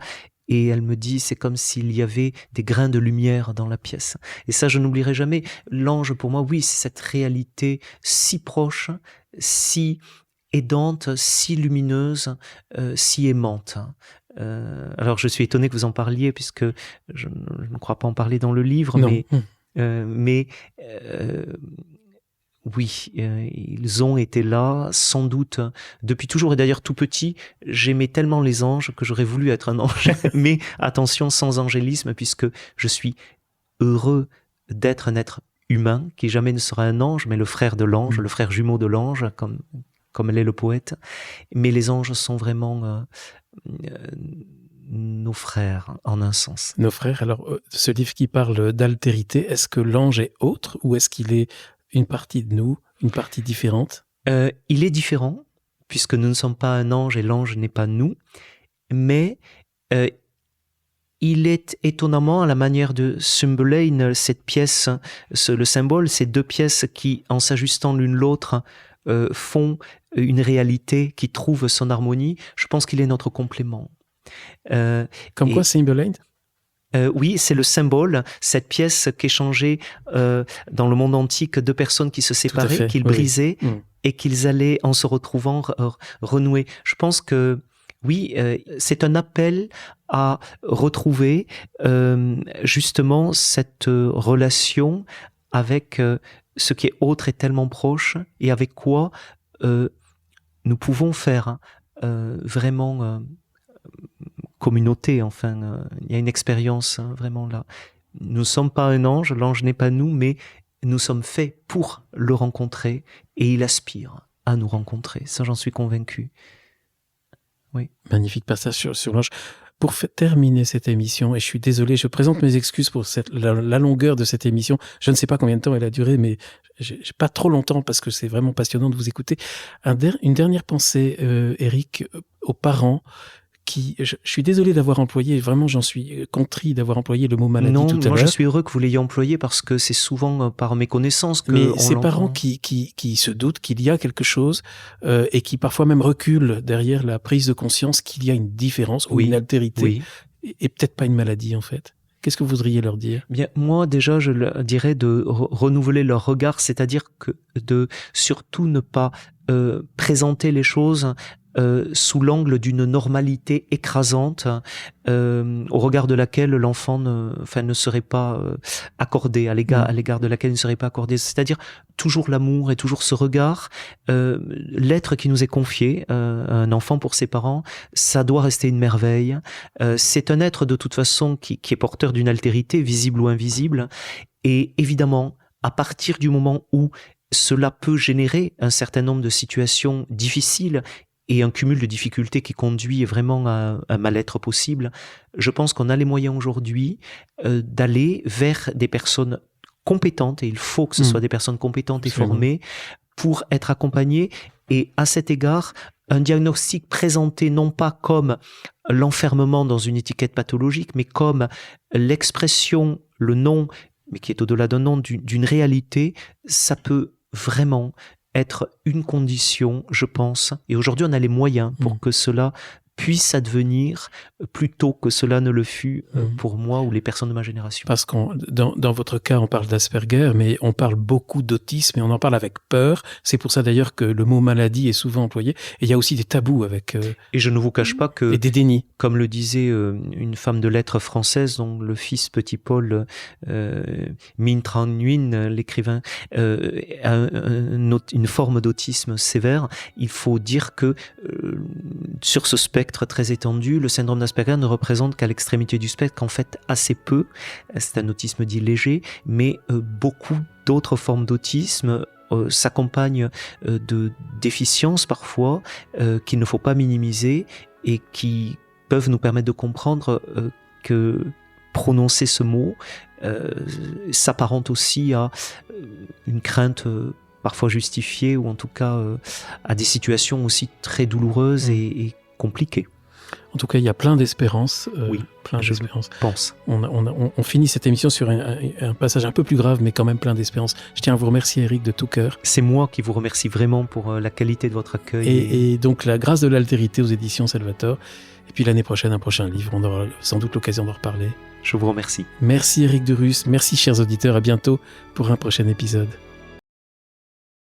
et elle me dit, c'est comme s'il y avait des grains de lumière dans la pièce. Et ça, je n'oublierai jamais. L'ange, pour moi, oui, c'est cette réalité si proche, si aidante, si lumineuse, si aimante. Alors, je suis étonné que vous en parliez, puisque je ne crois pas en parler dans le livre, non. mais oui, ils ont été là, sans doute, depuis toujours. Et d'ailleurs, tout petit, j'aimais tellement les anges que j'aurais voulu être un ange. Mais attention, sans angélisme, puisque je suis heureux d'être un être humain, qui jamais ne sera un ange, mais le frère de l'ange, le frère jumeau de l'ange, comme l'est le poète. Mais les anges sont vraiment nos frères, en un sens. Nos frères. Alors, ce livre qui parle d'altérité, est-ce que l'ange est autre, ou est-ce qu'il est une partie de nous, une partie différente? Il est différent, puisque nous ne sommes pas un ange et l'ange n'est pas nous, mais il est étonnamment à la manière de Cymbeline, cette pièce, le symbole, ces deux pièces qui, en s'ajustant l'une l'autre, font une réalité qui trouve son harmonie. Je pense qu'il est notre complément. Quoi, Cymbeline? Oui, c'est le symbole, cette pièce qu'échangeaient dans le monde antique deux personnes qui se séparaient, qu'ils brisaient et qu'ils allaient, en se retrouvant, renouer. Je pense que oui, c'est un appel à retrouver justement cette relation avec ce qui est autre et tellement proche, et avec quoi nous pouvons faire vraiment communauté. Enfin, il y a une expérience vraiment là. Nous ne sommes pas un ange, l'ange n'est pas nous, mais nous sommes faits pour le rencontrer et il aspire à nous rencontrer. Ça, j'en suis convaincu. Oui. Magnifique passage sur l'ange. Pour terminer cette émission, et je suis désolé, je présente mes excuses pour la longueur de cette émission. Je ne sais pas combien de temps elle a duré, mais j'ai pas trop longtemps parce que c'est vraiment passionnant de vous écouter. Une dernière pensée, Éric, aux parents je suis désolé d'avoir employé, vraiment j'en suis contrit d'avoir employé le mot maladie tout à l'heure. Non, moi je suis heureux que vous l'ayez employé parce que c'est souvent par méconnaissance que mais on ces l'entend. Parents qui se doutent qu'il y a quelque chose et qui parfois même reculent derrière la prise de conscience qu'il y a une différence ou une altérité et peut-être pas une maladie en fait. Qu'est-ce que vous voudriez leur dire? Bien, moi déjà je leur dirais de renouveler leur regard, c'est-à-dire que de surtout ne pas présenter les choses sous l'angle d'une normalité écrasante au regard de laquelle l'enfant ne serait pas accordé, à l'égard de laquelle il ne serait pas accordé. C'est-à-dire toujours l'amour et toujours ce regard. L'être qui nous est confié, un enfant pour ses parents, ça doit rester une merveille. C'est un être de toute façon qui est porteur d'une altérité, visible ou invisible. Et évidemment, à partir du moment où cela peut générer un certain nombre de situations difficiles et un cumul de difficultés qui conduit vraiment à un mal-être possible, je pense qu'on a les moyens aujourd'hui d'aller vers des personnes compétentes, et il faut que ce soit des personnes compétentes et formées pour être accompagnées. Et à cet égard, un diagnostic présenté non pas comme l'enfermement dans une étiquette pathologique, mais comme l'expression, le nom, mais qui est au-delà d'un nom, d'une réalité, ça peut vraiment être une condition, je pense, et aujourd'hui on a les moyens pour que cela puisse advenir plutôt que cela ne le fut pour moi ou les personnes de ma génération. Parce que dans votre cas, on parle d'Asperger, mais on parle beaucoup d'autisme et on en parle avec peur. C'est pour ça d'ailleurs que le mot maladie est souvent employé. Et il y a aussi des tabous avec... et je ne vous cache pas que... Et des dénis. Comme le disait une femme de lettres française, dont le fils Petit Paul, Minh Tran Nguyen, l'écrivain, a une forme d'autisme sévère. Il faut dire que sur ce spectre très étendu, le syndrome d'Asperger ne représente qu'à l'extrémité du spectre qu'en fait assez peu. C'est un autisme dit léger, mais beaucoup d'autres formes d'autisme s'accompagnent de déficiences parfois qu'il ne faut pas minimiser et qui peuvent nous permettre de comprendre que prononcer ce mot s'apparente aussi à une crainte parfois justifiée ou en tout cas à des situations aussi très douloureuses et compliquées. En tout cas, il y a plein d'espérance. Plein d'espérance. Pense. On finit cette émission sur un passage un peu plus grave, mais quand même plein d'espérance. Je tiens à vous remercier, Éric, de tout cœur. C'est moi qui vous remercie vraiment pour la qualité de votre accueil. Et donc, La grâce de l'altérité aux éditions Salvator. Et puis l'année prochaine, un prochain livre. On aura sans doute l'occasion d'en reparler. Je vous remercie. Merci, Éric Durus. Merci, chers auditeurs. À bientôt pour un prochain épisode.